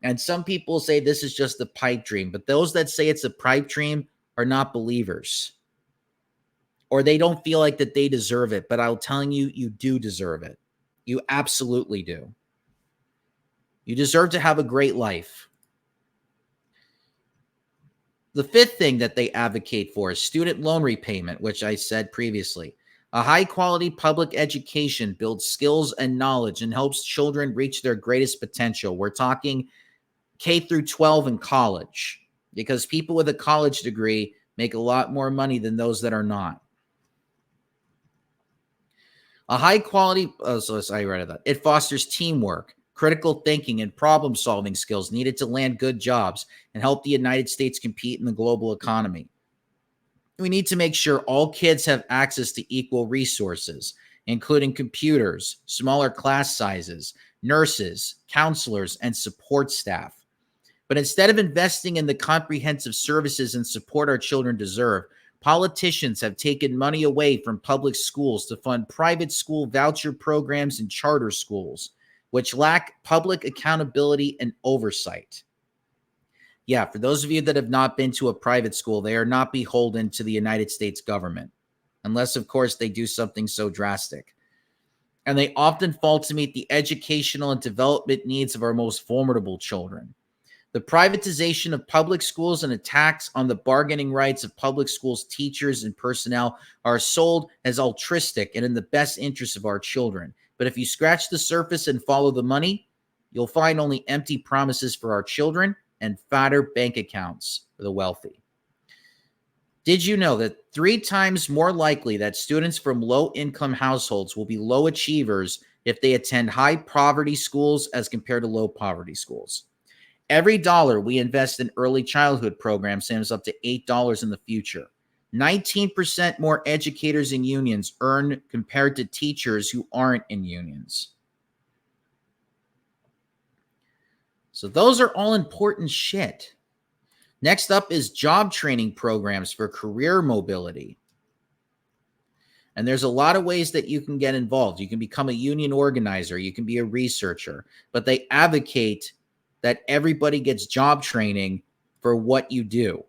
And some people say this is just a pipe dream. But those that say it's a pipe dream are not believers. Or they don't feel like that they deserve it. But I'm telling you, you do deserve it. You absolutely do. You deserve to have a great life. The fifth thing that they advocate for is student loan repayment, which I said previously. A high-quality public education builds skills and knowledge and helps children reach their greatest potential. We're talking K through 12 and college, because people with a college degree make a lot more money than those that are not. A high-quality, it fosters teamwork, critical thinking, and problem-solving skills needed to land good jobs and help the United States compete in the global economy. We need to make sure all kids have access to equal resources, including computers, smaller class sizes, nurses, counselors, and support staff. But instead of investing in the comprehensive services and support our children deserve, politicians have taken money away from public schools to fund private school voucher programs and charter schools, which lack public accountability and oversight. Yeah, for those of you that have not been to a private school, they are not beholden to the United States government, unless, of course, they do something so drastic. And they often fail to meet the educational and development needs of our most vulnerable children. The privatization of public schools and attacks on the bargaining rights of public schools teachers and personnel are sold as altruistic and in the best interests of our children. But if you scratch the surface and follow the money, you'll find only empty promises for our children and fatter bank accounts for the wealthy. Did you know that 3 times more likely that students from low-income households will be low achievers if they attend high-poverty schools as compared to low-poverty schools? Every dollar we invest in early childhood programs saves up to $8 in the future. 19% more educators in unions earn compared to teachers who aren't in unions. So those are all important shit. Next up is job training programs for career mobility. And there's a lot of ways that you can get involved. You can become a union organizer. You can be a researcher. But they advocate that everybody gets job training for what you do.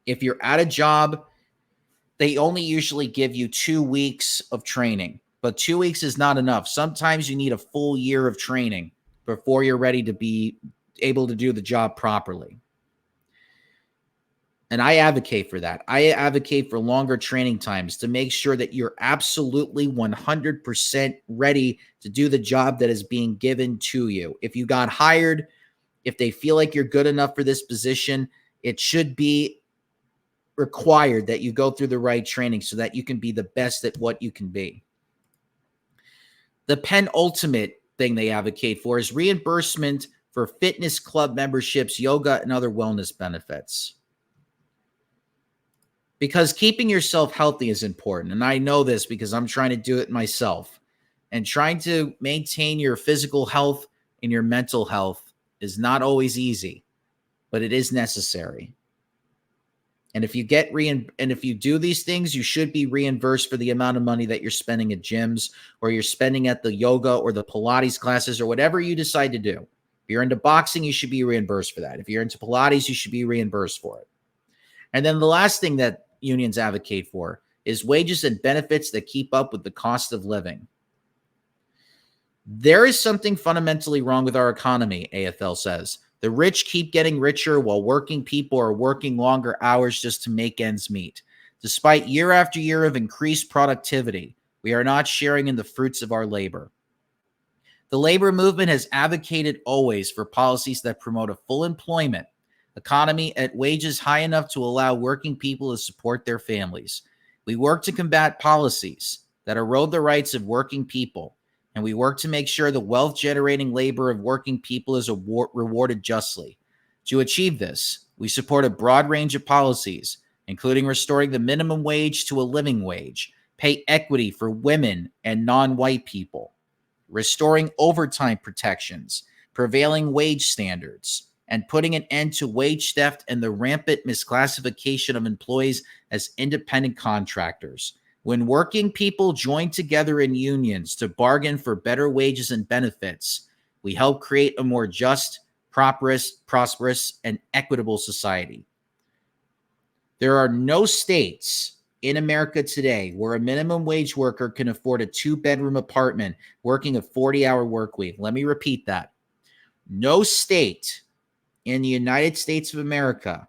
If you're at a job, they only usually give you 2 weeks of training. But 2 weeks is not enough. Sometimes you need a full year of training. before you're ready to be able to do the job properly. And I advocate for that. I advocate for longer training times to make sure that you're absolutely 100% ready to do the job that is being given to you. If you got hired, if they feel like you're good enough for this position, it should be required that you go through the right training so that you can be the best at what you can be. The penultimate thing they advocate for is reimbursement for fitness club memberships, yoga, and other wellness benefits. Because keeping yourself healthy is important. And I know this because I'm trying to do it myself. And trying to maintain your physical health and your mental health is not always easy, but it is necessary. And if you if you do these things, you should be reimbursed for the amount of money that you're spending at gyms, or you're spending at the yoga or the Pilates classes, or whatever you decide to do. If you're into boxing, you should be reimbursed for that. If you're into Pilates, you should be reimbursed for it. And then the last thing that unions advocate for is wages and benefits that keep up with the cost of living. There is something fundamentally wrong with our economy, AFL says. The rich keep getting richer while working people are working longer hours just to make ends meet. Despite year after year of increased productivity, we are not sharing in the fruits of our labor. The labor movement has advocated always for policies that promote a full employment economy at wages high enough to allow working people to support their families. We work to combat policies that erode the rights of working people, and we work to make sure the wealth-generating labor of working people is rewarded justly. To achieve this, we support a broad range of policies, including restoring the minimum wage to a living wage, pay equity for women and non-white people, restoring overtime protections, prevailing wage standards, and putting an end to wage theft and the rampant misclassification of employees as independent contractors. When working people join together in unions to bargain for better wages and benefits, we help create a more just, prosperous, and equitable society. There are no states in America today where a minimum wage worker can afford a 2-bedroom apartment working a 40-hour work week. Let me repeat that. No state in the United States of America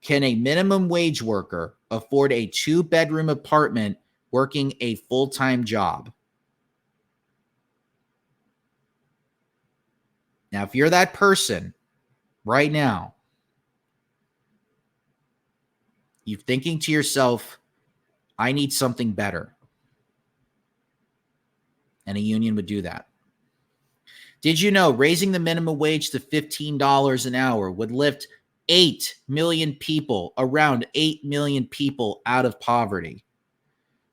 can a minimum wage worker afford a 2-bedroom apartment working a full-time job. Now, if you're that person right now, you're thinking to yourself, I need something better. And a union would do that. Did you know raising the minimum wage to $15 an hour would lift 8 million people, around 8 million people out of poverty?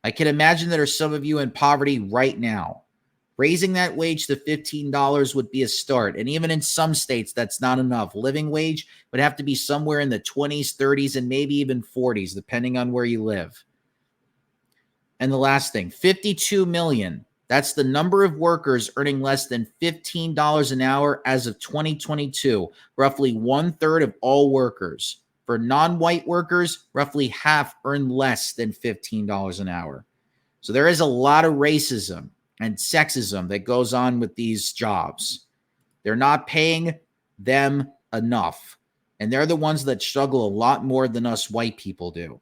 I can imagine there are some of you in poverty right now. Raising that wage to $15 would be a start. And even in some states, that's not enough. Living wage would have to be somewhere in the 20s, 30s, and maybe even 40s, depending on where you live. And the last thing, 52 million. That's the number of workers earning less than $15 an hour as of 2022, roughly 1/3 of all workers. For non-white workers, roughly half earn less than $15 an hour. So there is a lot of racism and sexism that goes on with these jobs. They're not paying them enough, and they're the ones that struggle a lot more than us white people do.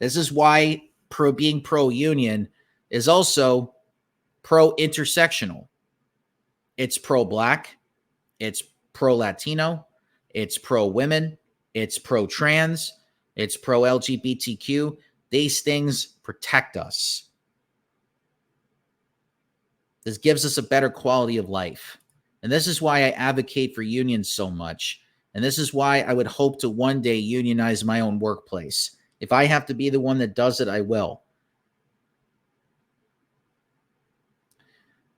This is why being pro-union is also pro-intersectional. It's pro-black, it's pro-Latino, it's pro-women, it's pro-trans, it's pro-LGBTQ. These things protect us. This gives us a better quality of life. And this is why I advocate for unions so much. And this is why I would hope to one day unionize my own workplace. If I have to be the one that does it, I will.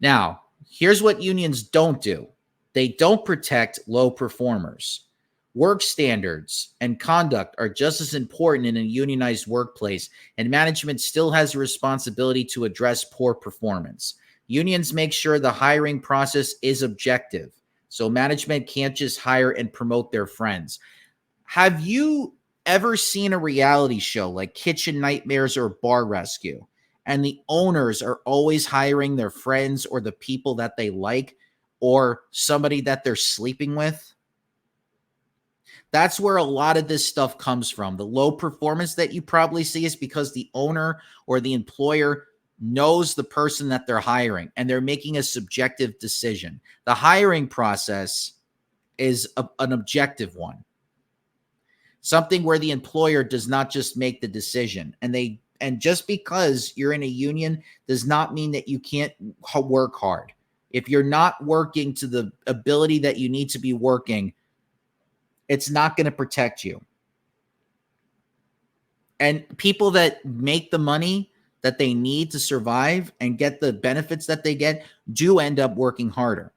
Now, here's what unions don't do. They don't protect low performers. Work standards and conduct are just as important in a unionized workplace, and management still has a responsibility to address poor performance. Unions make sure the hiring process is objective, so management can't just hire and promote their friends. Have you ever seen a reality show like Kitchen Nightmares or Bar Rescue? and the owners are always hiring their friends or the people that they like or somebody that they're sleeping with, that's where a lot of this stuff comes from. The low performance that you probably see is because the owner or the employer knows the person that they're hiring and they're making a subjective decision. The hiring process is an objective one, something where the employer does not just make the decision. And just because you're in a union does not mean that you can't work hard. If you're not working to the ability that you need to be working, it's not going to protect you. And people that make the money that they need to survive and get the benefits that they get do end up working harder.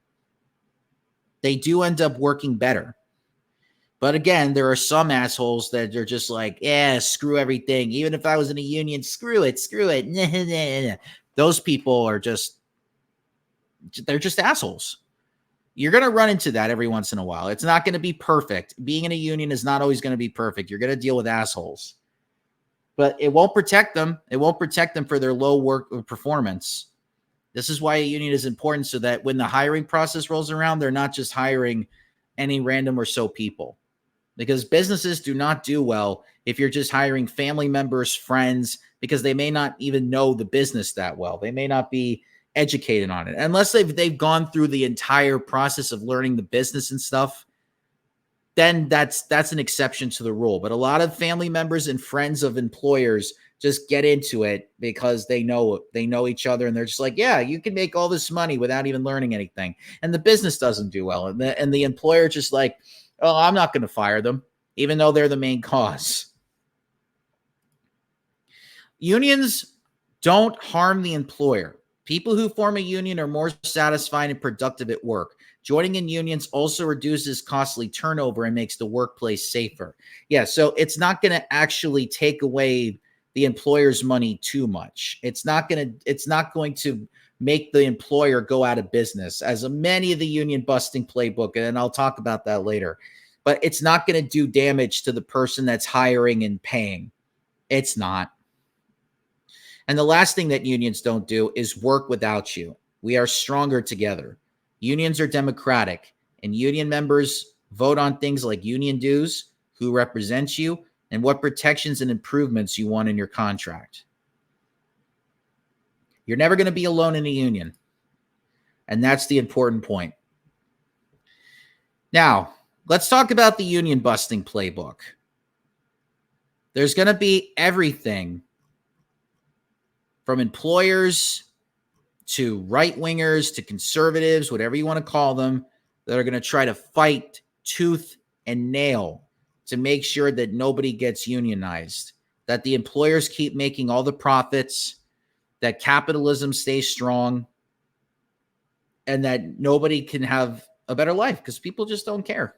They do end up working better. But again, there are some assholes that are just like, yeah, screw everything. Even if I was in a union, screw it. Those people are they're just assholes. You're going to run into that every once in a while. It's not going to be perfect. Being in a union is not always going to be perfect. You're going to deal with assholes. But it won't protect them. It won't protect them for their low work performance. This is why a union is important, so that when the hiring process rolls around, they're not just hiring any random or so people. Because businesses do not do well if you're just hiring family members, friends, because they may not even know the business that well. They may not be educated on it. Unless they've gone through the entire process of learning the business and stuff, then that's an exception to the rule. But a lot of family members and friends of employers just get into it because they know each other, and they're just like, yeah, you can make all this money without even learning anything. And the business doesn't do well. And the employer just like, oh, I'm not going to fire them, even though they're the main cause. Unions don't harm the employer. People who form a union are more satisfied and productive at work. Joining in unions also reduces costly turnover and makes the workplace safer. Yeah, so it's not going to actually take away the employer's money too much. It's not going to make the employer go out of business, as many of the union busting playbook, and I'll talk about that later. But it's not going to do damage to the person that's hiring and paying. It's not. And the last thing that unions don't do is work without you. We are stronger together. Unions are democratic, and union members vote on things like union dues, who represents you, and what protections and improvements you want in your contract. You're never going to be alone in a union. And that's the important point. Now, let's talk about the union busting playbook. There's going to be everything from employers to right-wingers to conservatives, whatever you want to call them, that are going to try to fight tooth and nail to make sure that nobody gets unionized, that the employers keep making all the profits, that capitalism stays strong, and that nobody can have a better life because people just don't care.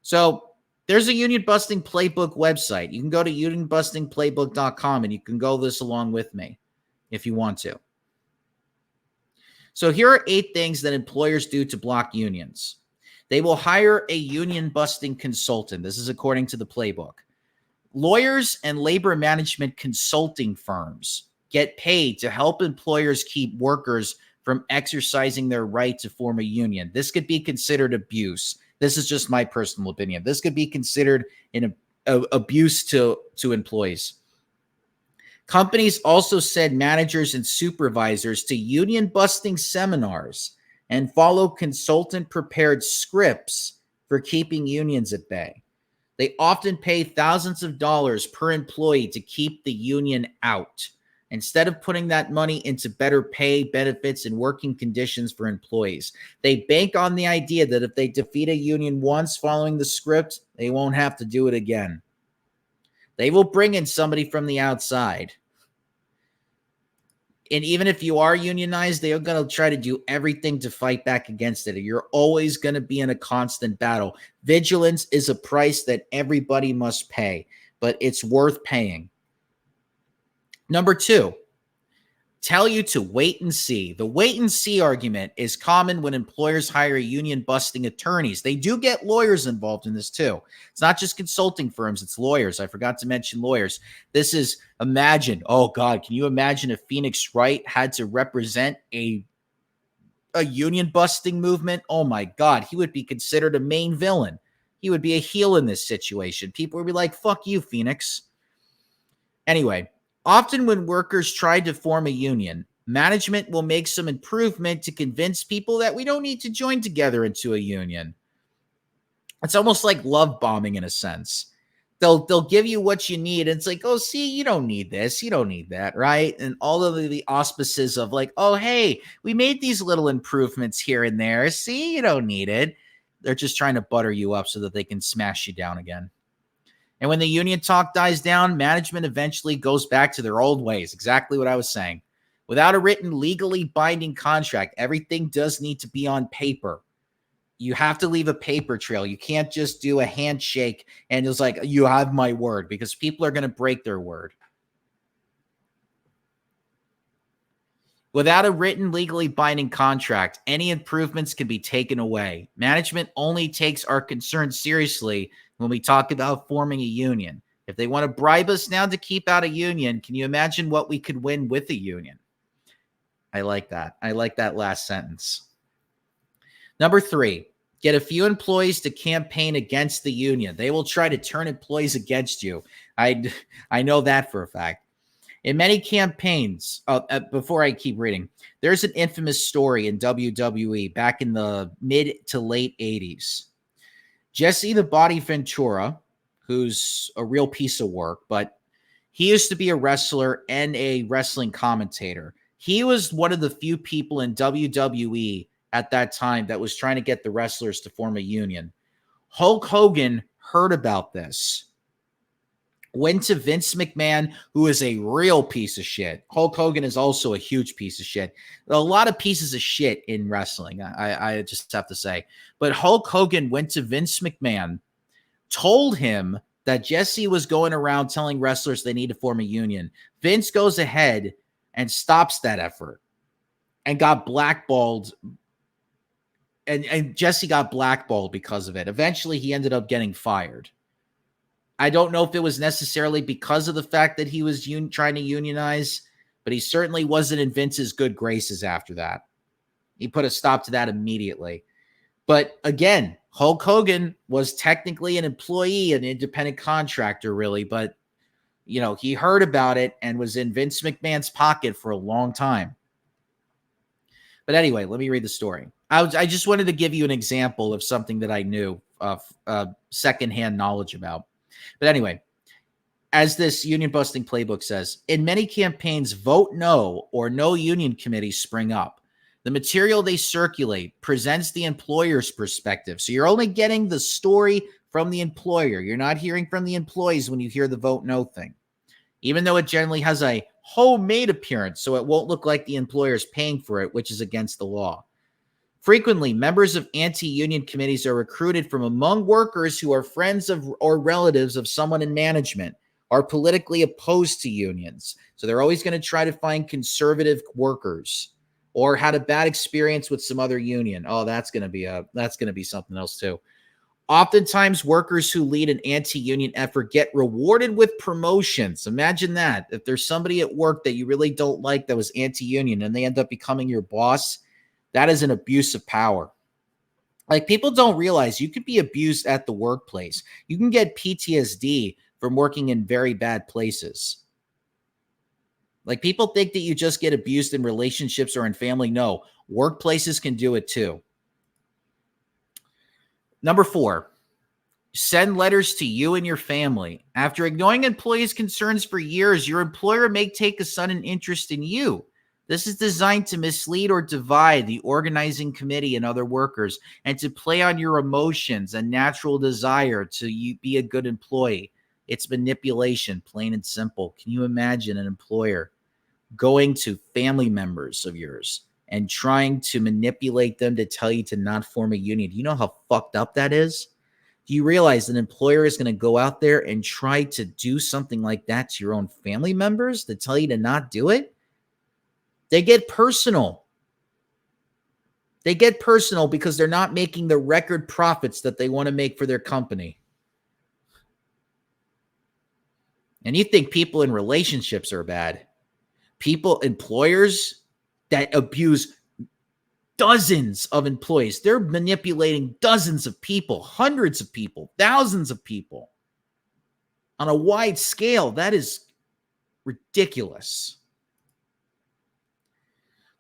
So there's a union busting playbook website. You can go to unionbustingplaybook.com and you can go this along with me if you want to. So here are 8 things that employers do to block unions. They will hire a union busting consultant. This is according to the playbook. Lawyers and labor management consulting firms get paid to help employers keep workers from exercising their right to form a union. This could be considered abuse. This is just my personal opinion. This could be considered an abuse to employees. Companies also send managers and supervisors to union busting seminars and follow consultant prepared scripts for keeping unions at bay. They often pay thousands of dollars per employee to keep the union out, instead of putting that money into better pay, benefits, and working conditions for employees. They bank on the idea that if they defeat a union once following the script, they won't have to do it again. They will bring in somebody from the outside. And even if you are unionized, they are going to try to do everything to fight back against it. You're always going to be in a constant battle. Vigilance is a price that everybody must pay, but it's worth paying. Number 2, tell you to wait and see. The wait and see argument is common when employers hire union busting attorneys. They do get lawyers involved in this too. It's not just consulting firms, it's lawyers. I forgot to mention lawyers. This is, imagine, oh God, can you imagine if Phoenix Wright had to represent a union busting movement? Oh my God, he would be considered a main villain. He would be a heel in this situation. People would be like, fuck you, Phoenix. Anyway, often when workers try to form a union, management will make some improvement to convince people that we don't need to join together into a union. It's almost like love bombing in a sense. They'll give you what you need. And it's like, oh, see, you don't need this. You don't need that, right? And all of the auspices of like, oh, hey, we made these little improvements here and there. See, you don't need it. They're just trying to butter you up so that they can smash you down again. And when the union talk dies down, management eventually goes back to their old ways. Exactly what I was saying. Without a written, legally binding contract, everything does need to be on paper. You have to leave a paper trail. You can't just do a handshake and it's like, you have my word, because people are going to break their word. Without a written, legally binding contract, any improvements can be taken away. Management only takes our concerns seriously when we talk about forming a union. If they want to bribe us now to keep out a union, can you imagine what we could win with a union? I like that. I like that last sentence. Number 3, get a few employees to campaign against the union. They will try to turn employees against you. I know that for a fact. In many campaigns, before I keep reading, there's an infamous story in WWE back in the mid to late 80s. Jesse the Body Ventura, who's a real piece of work, but he used to be a wrestler and a wrestling commentator. He was one of the few people in WWE at that time that was trying to get the wrestlers to form a union. Hulk Hogan heard about this, went to Vince McMahon, who is a real piece of shit. Hulk Hogan is also a huge piece of shit. A lot of pieces of shit in wrestling, I just have to say. But Hulk Hogan went to Vince McMahon, told him that Jesse was going around telling wrestlers they need to form a union. Vince goes ahead and stops that effort and got blackballed. And Jesse got blackballed because of it. Eventually, he ended up getting fired. I don't know if it was necessarily because of the fact that he was trying to unionize, but he certainly wasn't in Vince's good graces after that. He put a stop to that immediately. But again, Hulk Hogan was technically an employee, an independent contractor, really. But, you know, he heard about it and was in Vince McMahon's pocket for a long time. But anyway, let me read the story. I just wanted to give you an example of something that I knew of secondhand knowledge about. But anyway, as this union busting playbook says, in many campaigns, vote no or no union committees spring up. The material they circulate presents the employer's perspective. So you're only getting the story from the employer. You're not hearing from the employees when you hear the vote no thing, even though it generally has a homemade appearance, so it won't look like the employer is paying for it, which is against the law. Frequently, members of anti-union committees are recruited from among workers who are friends of or relatives of someone in management, are politically opposed to unions. So they're always going to try to find conservative workers or had a bad experience with some other union. Oh, that's going to be something else too. Oftentimes, workers who lead an anti-union effort get rewarded with promotions. Imagine that. If there's somebody at work that you really don't like that was anti-union and they end up becoming your boss, that is an abuse of power. Like, people don't realize you could be abused at the workplace. You can get PTSD from working in very bad places. Like, people think that you just get abused in relationships or in family. No, workplaces can do it too. Number 4, send letters to you and your family. After ignoring employees' concerns for years, your employer may take a sudden interest in you. This is designed to mislead or divide the organizing committee and other workers and to play on your emotions and natural desire to be a good employee. It's manipulation, plain and simple. Can you imagine an employer going to family members of yours and trying to manipulate them to tell you to not form a union? Do you know how fucked up that is? Do you realize an employer is going to go out there and try to do something like that to your own family members to tell you to not do it? They get personal. They get personal because they're not making the record profits that they want to make for their company. And you think people in relationships are bad. Employers that abuse dozens of employees. They're manipulating dozens of people, hundreds of people, thousands of people on a wide scale. That is ridiculous.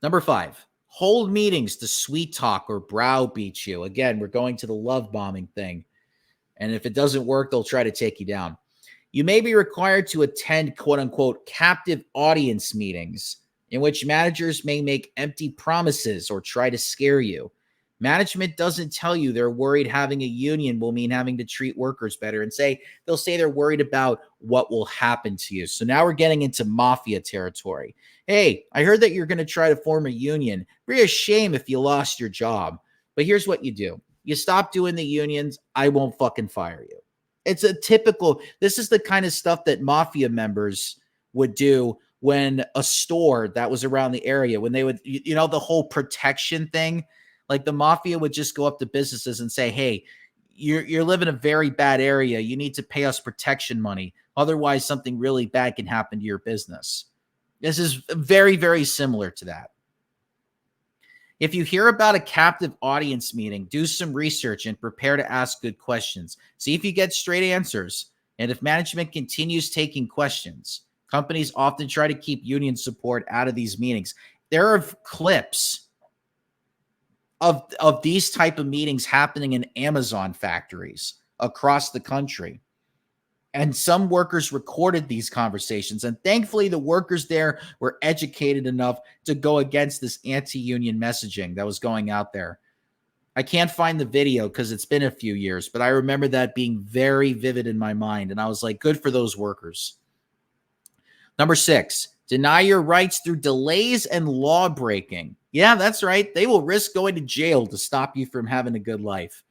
Number 5, hold meetings to sweet talk or browbeat you. Again, we're going to the love bombing thing. And if it doesn't work, they'll try to take you down. You may be required to attend quote unquote captive audience meetings in which managers may make empty promises or try to scare you. Management doesn't tell you they're worried having a union will mean having to treat workers better, and they'll say they're worried about what will happen to you. So now we're getting into mafia territory. Hey, I heard that you're going to try to form a union. Be a shame if you lost your job. But here's what you do. You stop doing the unions. I won't fucking fire you. It's a typical, this is the kind of stuff that mafia members would do when a store that was around the area, when they would, the whole protection thing, like the mafia would just go up to businesses and say, hey, you're living in a very bad area. You need to pay us protection money. Otherwise, something really bad can happen to your business. This is very, very similar to that. If you hear about a captive audience meeting, do some research and prepare to ask good questions. See if you get straight answers. And if management continues taking questions, companies often try to keep union support out of these meetings. There are clips of these type of meetings happening in Amazon factories across the country. And some workers recorded these conversations. And thankfully, the workers there were educated enough to go against this anti-union messaging that was going out there. I can't find the video because it's been a few years, but I remember that being very vivid in my mind. And I was like, good for those workers. Number 6, deny your rights through delays and law breaking. Yeah, that's right. They will risk going to jail to stop you from having a good life.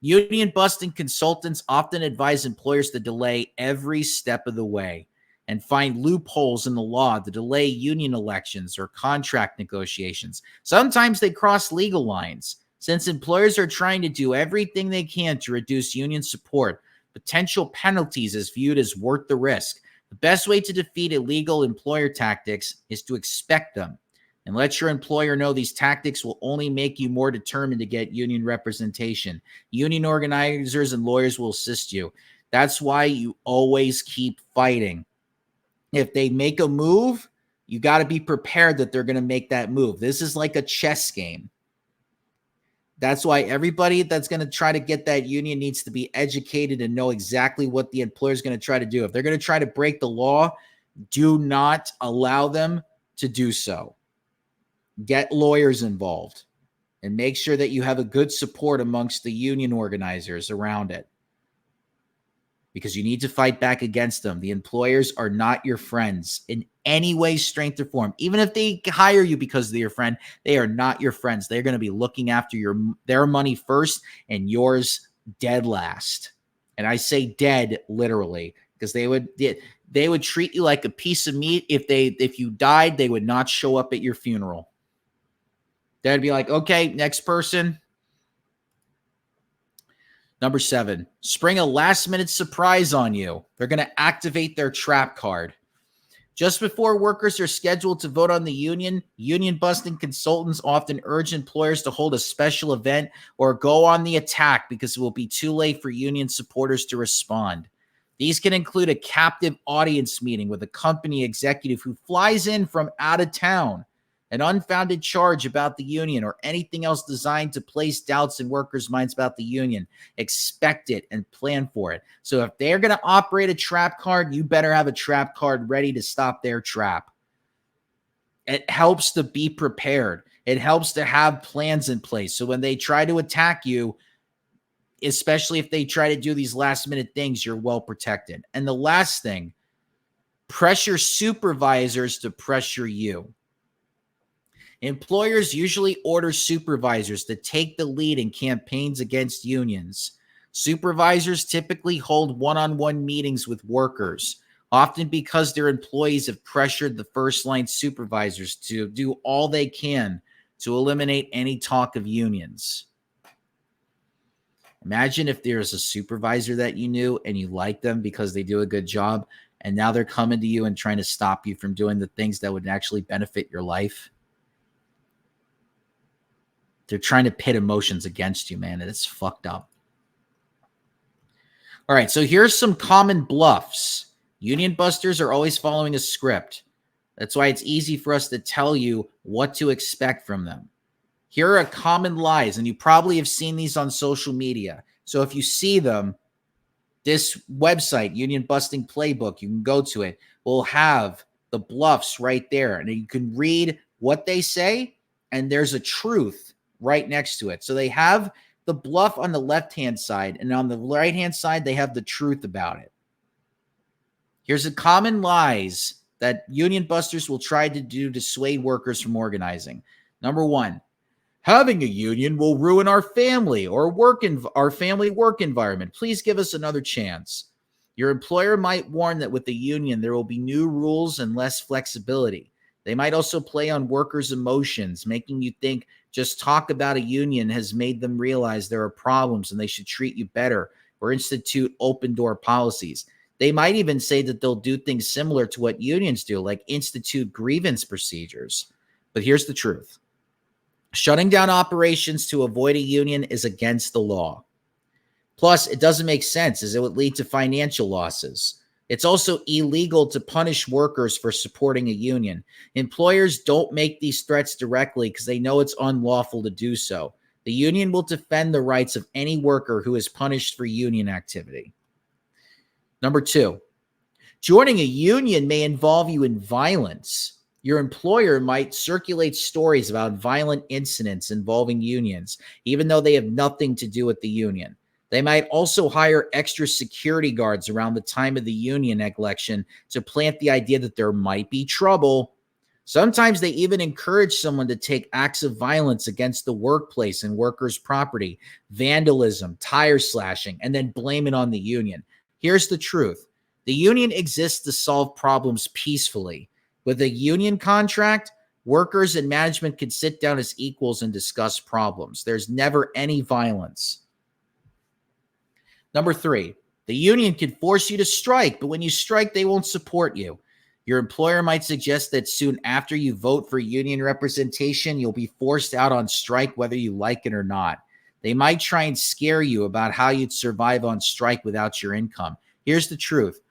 Union busting consultants often advise employers to delay every step of the way and find loopholes in the law to delay union elections or contract negotiations. Sometimes they cross legal lines. Since employers are trying to do everything they can to reduce union support, potential penalties is viewed as worth the risk. The best way to defeat illegal employer tactics is to expect them and let your employer know these tactics will only make you more determined to get union representation. Union organizers and lawyers will assist you. That's why you always keep fighting. If they make a move, you got to be prepared that they're going to make that move. This is like a chess game. That's why everybody that's going to try to get that union needs to be educated and know exactly what the employer is going to try to do. If they're going to try to break the law, do not allow them to do so. Get lawyers involved and make sure that you have a good support amongst the union organizers around it, because you need to fight back against them. The employers are not your friends in any way, strength, or form. Even if they hire you because they're your friend, they are not your friends. They're going to be looking after their money first and yours dead last. And I say dead literally, because they would treat you like a piece of meat. If you died, they would not show up at your funeral. They'd be like, okay, next person. Number 7, spring a last-minute surprise on you. They're going to activate their trap card. Just before workers are scheduled to vote on the union-busting consultants often urge employers to hold a special event or go on the attack because it will be too late for union supporters to respond. These can include a captive audience meeting with a company executive who flies in from out of town, an unfounded charge about the union, or anything else designed to place doubts in workers' minds about the union. Expect it and plan for it. So if they're going to operate a trap card, you better have a trap card ready to stop their trap. It helps to be prepared. It helps to have plans in place. So when they try to attack you, especially if they try to do these last-minute things, you're well protected. And the last thing, pressure supervisors to pressure you. Employers usually order supervisors to take the lead in campaigns against unions. Supervisors typically hold one-on-one meetings with workers. often because their employees have pressured the first-line supervisors to do all they can to eliminate any talk of unions. Imagine if there's a supervisor that you knew and you like them because they do a good job, and now they're coming to you and trying to stop you from doing the things that would actually benefit your life. They're trying to pit emotions against you, man, and it's fucked up. All right, so here's some common bluffs. Union busters are always following a script. That's why it's easy for us to tell you what to expect from them. Here are common lies, and you probably have seen these on social media. So if you see them, this website, Union Busting Playbook, you can go to it, will have the bluffs right there. And you can read what they say, and there's a truth right next to it. So they have the bluff on the left-hand side, and on the right-hand side, they have the truth about it. Here's the common lies that union busters will try to do to sway workers from organizing. Number one, having a union will ruin our family or our family work environment. Please give us another chance. Your employer might warn that with the union, there will be new rules and less flexibility. They might also play on workers' emotions, making you think just talk about a union has made them realize there are problems and they should treat you better or institute open door policies. They might even say that they'll do things similar to what unions do, like institute grievance procedures. But here's the truth. Shutting down operations to avoid a union is against the law. Plus, it doesn't make sense as it would lead to financial losses. It's also illegal to punish workers for supporting a union. Employers don't make these threats directly because they know it's unlawful to do so. The union will defend the rights of any worker who is punished for union activity. Number two, joining a union may involve you in violence. Your employer might circulate stories about violent incidents involving unions, even though they have nothing to do with the union. They might also hire extra security guards around the time of the union election to plant the idea that there might be trouble. Sometimes they even encourage someone to take acts of violence against the workplace and workers' property, vandalism, tire slashing, and then blame it on the union. Here's the truth. The union exists to solve problems peacefully. With a union contract, workers and management can sit down as equals and discuss problems. There's never any violence. Number three, the union can force you to strike, but when you strike, they won't support you. Your employer might suggest that soon after you vote for union representation, you'll be forced out on strike whether you like it or not. They might try and scare you about how you'd survive on strike without your income. Here's the truth.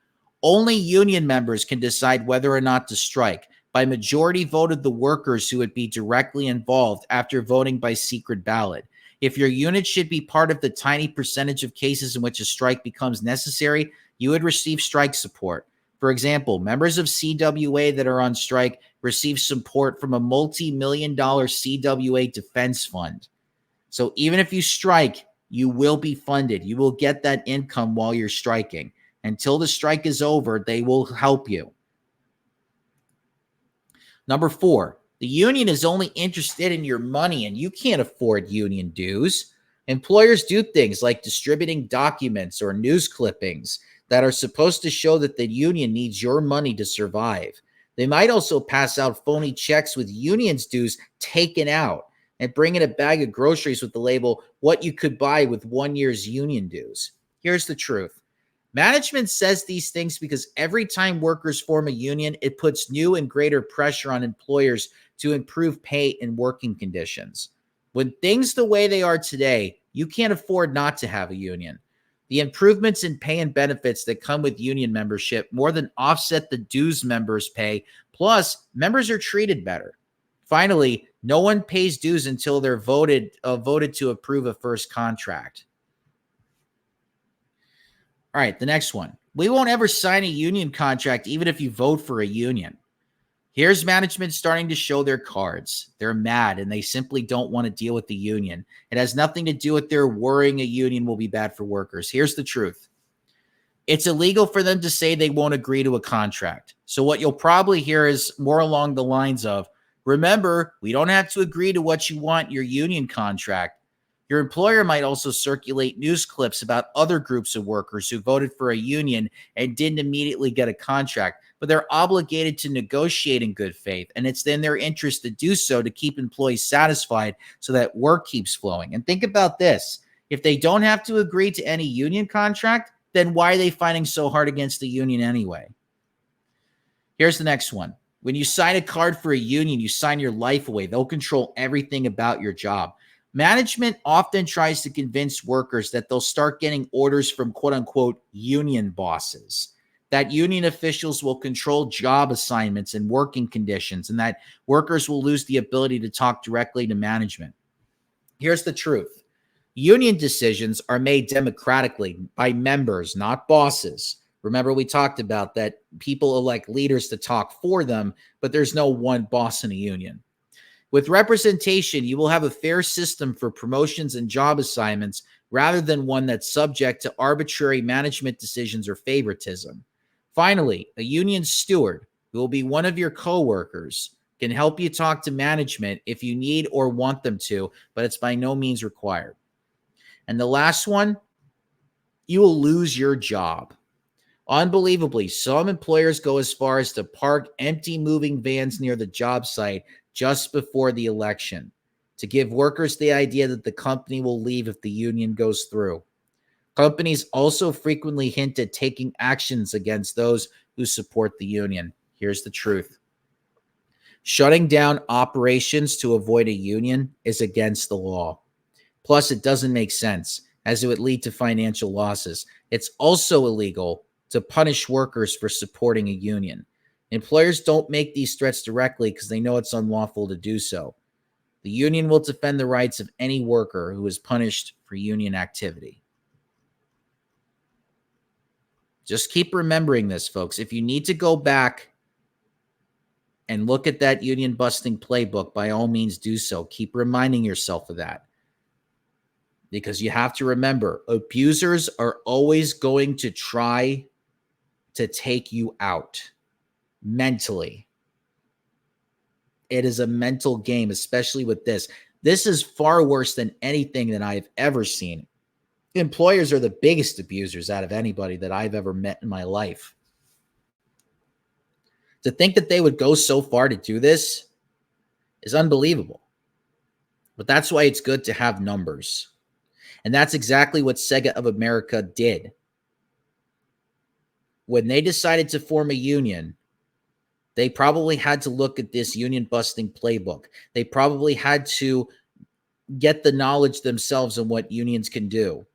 Only union members can decide whether or not to strike. By majority vote of the workers who would be directly involved after voting by secret ballot. If your unit should be part of the tiny percentage of cases in which a strike becomes necessary, you would receive strike support. For example, members of CWA that are on strike receive support from a multi-million-dollar CWA defense fund. So even if you strike, you will be funded. You will get that income while you're striking. Until the strike is over, they will help you. Number four, the union is only interested in your money and you can't afford union dues. Employers do things like distributing documents or news clippings that are supposed to show that the union needs your money to survive. They might also pass out phony checks with union's dues taken out and bring in a bag of groceries with the label, what you could buy with 1 year's union dues. Here's the truth. Management says these things because every time workers form a union, it puts new and greater pressure on employers to improve pay and working conditions. When things the way they are today, you can't afford not to have a union. The improvements in pay and benefits that come with union membership more than offset the dues members pay, plus members are treated better. Finally, no one pays dues until they're voted to approve a first contract. All right, the next one. We won't ever sign a union contract even if you vote for a union. Here's management starting to show their cards. They're mad and they simply don't want to deal with the union. It has nothing to do with their worrying a union will be bad for workers. Here's the truth. It's illegal for them to say they won't agree to a contract. So what you'll probably hear is more along the lines of, remember, we don't have to agree to what you want in your union contract. Your employer might also circulate news clips about other groups of workers who voted for a union and didn't immediately get a contract, but they're obligated to negotiate in good faith, and it's in their interest to do so to keep employees satisfied so that work keeps flowing. And think about this. If they don't have to agree to any union contract, then why are they fighting so hard against the union anyway? Here's the next one. When you sign a card for a union, you sign your life away. They'll control everything about your job. Management often tries to convince workers that they'll start getting orders from quote unquote union bosses, that union officials will control job assignments and working conditions, and that workers will lose the ability to talk directly to management. Here's the truth. Union decisions are made democratically by members, not bosses. Remember, we talked about that people elect leaders to talk for them, but there's no one boss in a union. With representation, you will have a fair system for promotions and job assignments rather than one that's subject to arbitrary management decisions or favoritism. Finally, a union steward, who will be one of your coworkers, can help you talk to management if you need or want them to, but it's by no means required. And the last one, you will lose your job. Unbelievably, some employers go as far as to park empty moving vans near the job site just before the election to give workers the idea that the company will leave if the union goes through. Companies also frequently hint at taking actions against those who support the union. Here's the truth. Shutting down operations to avoid a union is against the law. Plus, it doesn't make sense, as it would lead to financial losses. It's also illegal to punish workers for supporting a union. Employers don't make these threats directly because they know it's unlawful to do so. The union will defend the rights of any worker who is punished for union activity. Just keep remembering this, folks. If you need to go back and look at that union busting playbook, by all means do so. Keep reminding yourself of that. Because you have to remember, abusers are always going to try to take you out mentally. It is a mental game, especially with this. This is far worse than anything that I've ever seen. Employers are the biggest abusers out of anybody that I've ever met in my life. To think that they would go so far to do this is unbelievable. But that's why it's good to have numbers. And that's exactly what Sega of America did. When they decided to form a union, they probably had to look at this union busting playbook. They probably had to get the knowledge themselves on what unions can do.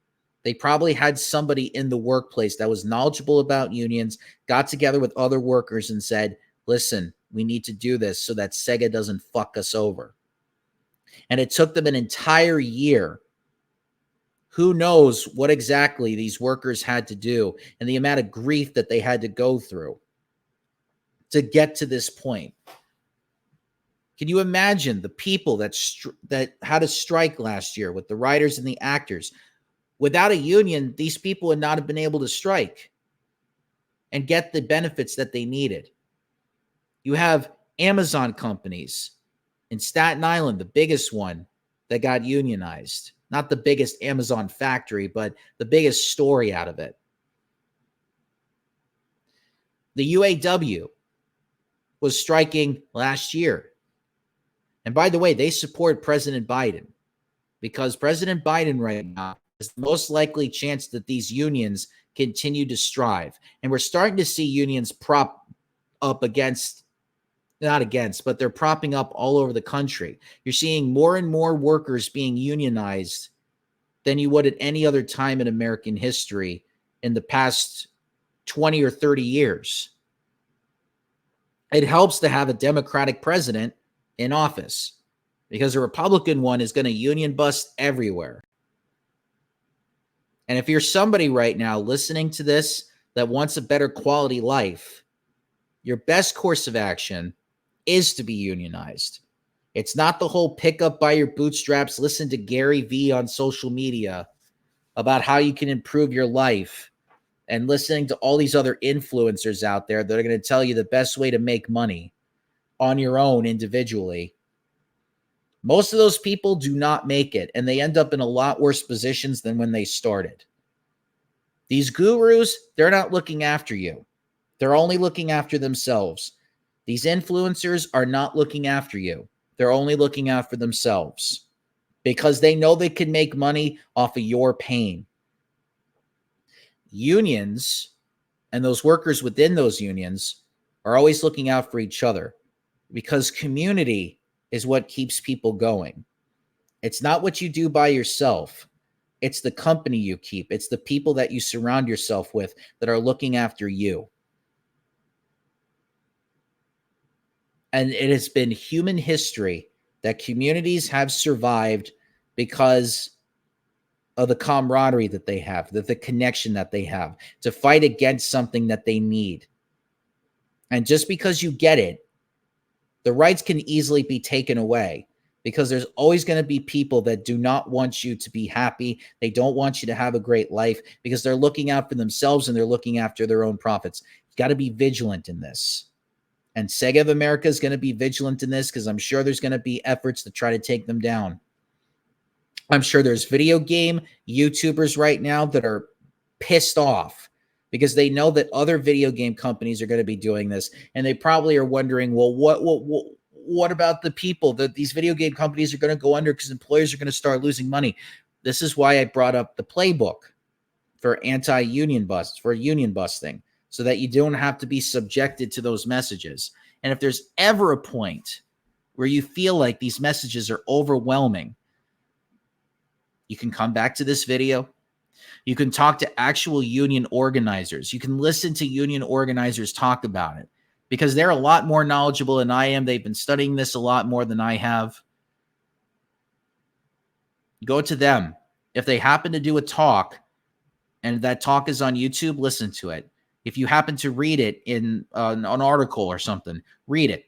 They probably had somebody in the workplace that was knowledgeable about unions, got together with other workers and said, listen, we need to do this so that Sega doesn't fuck us over. And it took them an entire year. Who knows what exactly these workers had to do and the amount of grief that they had to go through to get to this point. Can you imagine the people that had a strike last year with the writers and the actors? Without a union, these people would not have been able to strike and get the benefits that they needed. You have Amazon companies in Staten Island, the biggest one that got unionized. Not the biggest Amazon factory, but the biggest story out of it. The UAW was striking last year. And by the way, they support President Biden because President Biden right now is the most likely chance that these unions continue to strive. And we're starting to see unions prop up against, not against, but they're propping up all over the country. You're seeing more and more workers being unionized than you would at any other time in American history in the past 20 or 30 years. It helps to have a Democratic president in office because a Republican one is going to union bust everywhere. And if you're somebody right now listening to this that wants a better quality life, your best course of action is to be unionized. It's not the whole pick up by your bootstraps, listen to Gary Vee on social media about how you can improve your life and listening to all these other influencers out there that are going to tell you the best way to make money on your own individually. Most of those people do not make it, and they end up in a lot worse positions than when they started. These gurus, they're not looking after you. They're only looking after themselves. These influencers are not looking after you. They're only looking after themselves because they know they can make money off of your pain. Unions and those workers within those unions are always looking out for each other because community is what keeps people going. It's not what you do by yourself. It's the company you keep. It's the people that you surround yourself with that are looking after you. And it has been human history that communities have survived because of the camaraderie that they have, the connection that they have to fight against something that they need. And just because you get it, the rights can easily be taken away because there's always going to be people that do not want you to be happy. They don't want you to have a great life because they're looking out for themselves and they're looking after their own profits. You got to be vigilant in this. And Sega of America is going to be vigilant in this because I'm sure there's going to be efforts to try to take them down. I'm sure there's video game YouTubers right now that are pissed off because they know that other video game companies are going to be doing this. And they probably are wondering, well, what about the people that these video game companies are going to go under because employers are going to start losing money? This is why I brought up the playbook for anti-union busts, for union busting, so that you don't have to be subjected to those messages. And if there's ever a point where you feel like these messages are overwhelming, you can come back to this video. You can talk to actual union organizers. You can listen to union organizers talk about it because they're a lot more knowledgeable than I am. They've been studying this a lot more than I have. Go to them. If they happen to do a talk and that talk is on YouTube, listen to it. If you happen to read it in an article or something, read it.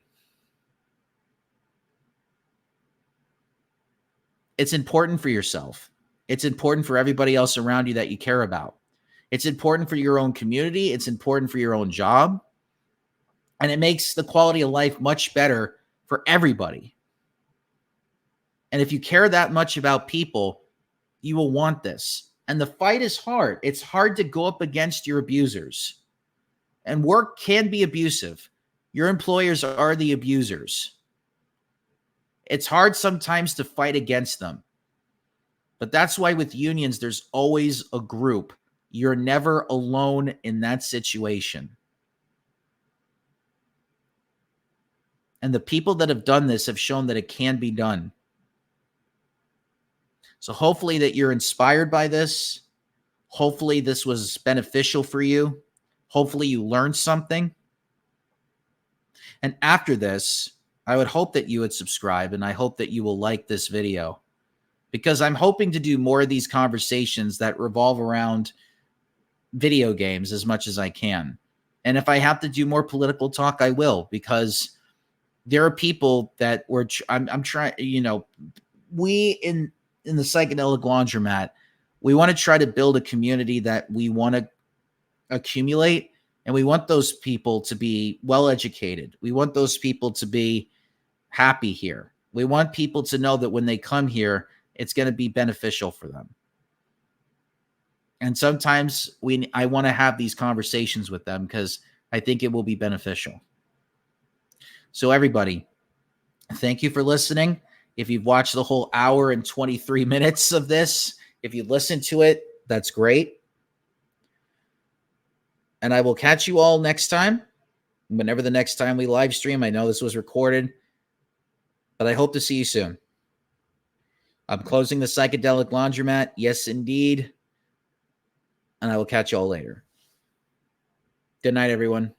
It's important for yourself. It's important for everybody else around you that you care about. It's important for your own community. It's important for your own job. And it makes the quality of life much better for everybody. And if you care that much about people, you will want this. And the fight is hard. It's hard to go up against your abusers. And work can be abusive. Your employers are the abusers. It's hard sometimes to fight against them. But that's why with unions, there's always a group. You're never alone in that situation. And the people that have done this have shown that it can be done. So hopefully that you're inspired by this. Hopefully this was beneficial for you. Hopefully you learned something. And after this, I would hope that you would subscribe, and I hope that you will like this video because I'm hoping to do more of these conversations that revolve around video games as much as I can. And if I have to do more political talk, I will, because there are people that I'm trying, we in the Psychedelic Laundromat, we want to try to build a community that we want to accumulate, and we want those people to be well educated. We want those people to be happy here. We want people to know that when they come here, it's going to be beneficial for them. And sometimes I want to have these conversations with them because I think it will be beneficial. So everybody, thank you for listening. If you've watched the whole hour and 23 minutes of this, if you listened to it, that's great. And I will catch you all next time, whenever the next time we live stream. I know this was recorded, but I hope to see you soon. I'm closing the Psychedelic Laundromat. Yes, indeed. And I will catch you all later. Good night, everyone.